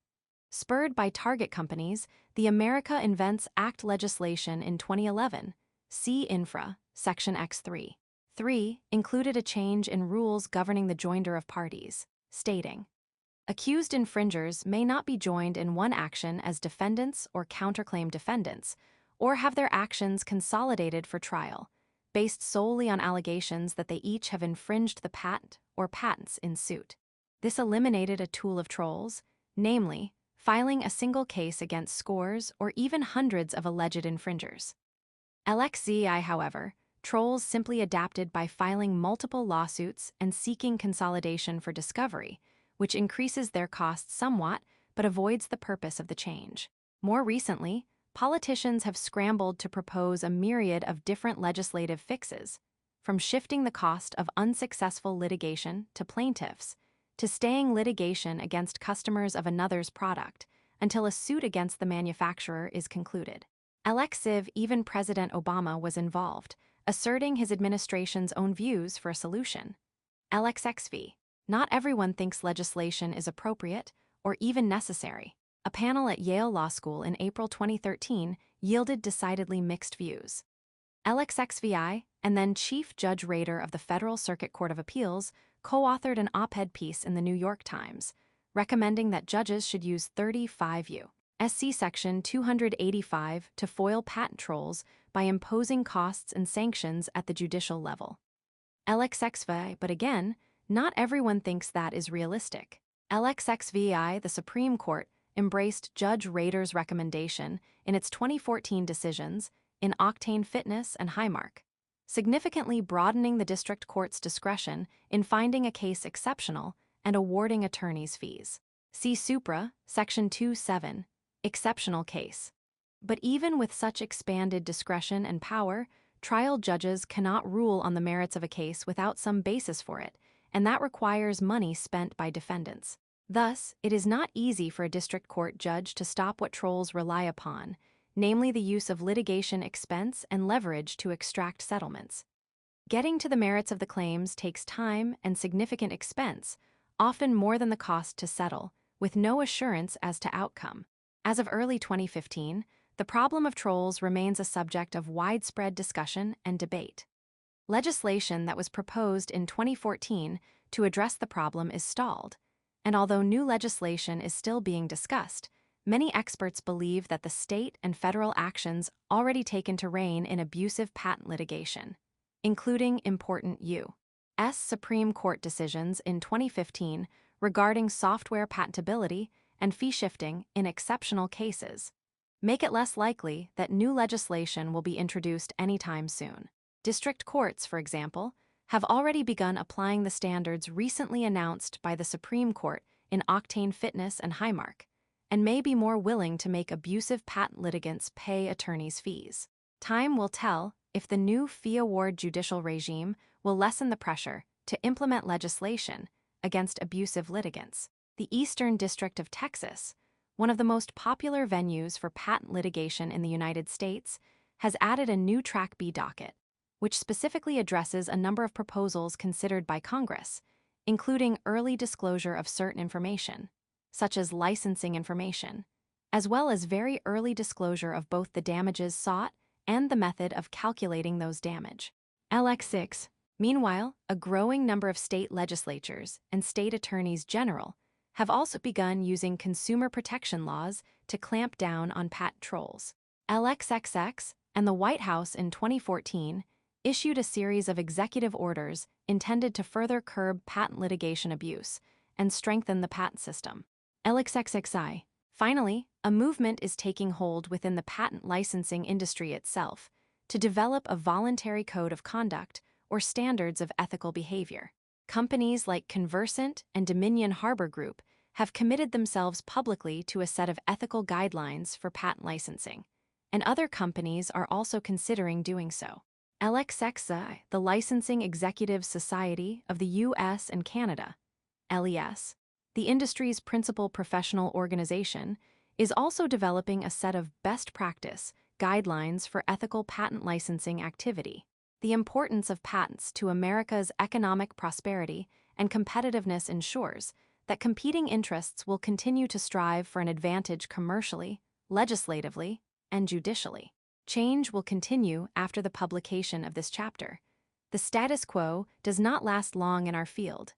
Spurred by target companies, the America Invents Act legislation in 2011, see Infra, Section X3. 3 included a change in rules governing the joinder of parties, stating, accused infringers may not be joined in one action as defendants or counterclaim defendants, or have their actions consolidated for trial, based solely on allegations that they each have infringed the patent or patents in suit. This eliminated a tool of trolls, namely, filing a single case against scores or even hundreds of alleged infringers. LXZI, however, trolls simply adapted by filing multiple lawsuits and seeking consolidation for discovery, which increases their costs somewhat but avoids the purpose of the change. More recently, politicians have scrambled to propose a myriad of different legislative fixes, from shifting the cost of unsuccessful litigation to plaintiffs, to staying litigation against customers of another's product until a suit against the manufacturer is concluded. LXIV, even President Obama was involved, asserting his administration's own views for a solution. LXXV. Not everyone thinks legislation is appropriate or even necessary. A panel at Yale Law School in April 2013 yielded decidedly mixed views. LXXVI and then Chief Judge Rader of the Federal Circuit Court of Appeals co-authored an op-ed piece in the New York Times, recommending that judges should use 35 U.S.C. Section 285 to foil patent trolls by imposing costs and sanctions at the judicial level. LXXVI, but again, not everyone thinks that is realistic. LXXVI, the Supreme Court, embraced Judge Rader's recommendation in its 2014 decisions in Octane Fitness and Highmark, significantly broadening the district court's discretion in finding a case exceptional and awarding attorneys' fees. See Supra, Section 2.7, Exceptional Case. But even with such expanded discretion and power, trial judges cannot rule on the merits of a case without some basis for it, and that requires money spent by defendants. Thus, it is not easy for a district court judge to stop what trolls rely upon, namely the use of litigation expense and leverage to extract settlements. Getting to the merits of the claims takes time and significant expense, often more than the cost to settle, with no assurance as to outcome. As of early 2015, the problem of trolls remains a subject of widespread discussion and debate. Legislation that was proposed in 2014 to address the problem is stalled, and although new legislation is still being discussed, many experts believe that the state and federal actions already taken to rein in abusive patent litigation, including important U.S. Supreme Court decisions in 2015 regarding software patentability and fee shifting in exceptional cases, make it less likely that new legislation will be introduced anytime soon. District courts, for example, have already begun applying the standards recently announced by the Supreme Court in Octane Fitness and Highmark, and may be more willing to make abusive patent litigants pay attorneys' fees. Time will tell if the new fee award judicial regime will lessen the pressure to implement legislation against abusive litigants. The Eastern District of Texas, one of the most popular venues for patent litigation in the United States, has added a new Track B docket, which specifically addresses a number of proposals considered by Congress, including early disclosure of certain information, such as licensing information, as well as very early disclosure of both the damages sought and the method of calculating those damage. LX6. Meanwhile, a growing number of state legislatures and state attorneys general have also begun using consumer protection laws to clamp down on patent trolls. LXXX and the White House in 2014 issued a series of executive orders intended to further curb patent litigation abuse and strengthen the patent system. LXXXI. Finally, a movement is taking hold within the patent licensing industry itself to develop a voluntary code of conduct or standards of ethical behavior. Companies like Conversant and Dominion Harbor Group have committed themselves publicly to a set of ethical guidelines for patent licensing, and other companies are also considering doing so. LXXI, the Licensing Executive Society of the U.S. and Canada, LES, the industry's principal professional organization, is also developing a set of best practice guidelines for ethical patent licensing activity. The importance of patents to America's economic prosperity and competitiveness ensures that competing interests will continue to strive for an advantage commercially, legislatively, and judicially. Change will continue after the publication of this chapter. The status quo does not last long in our field,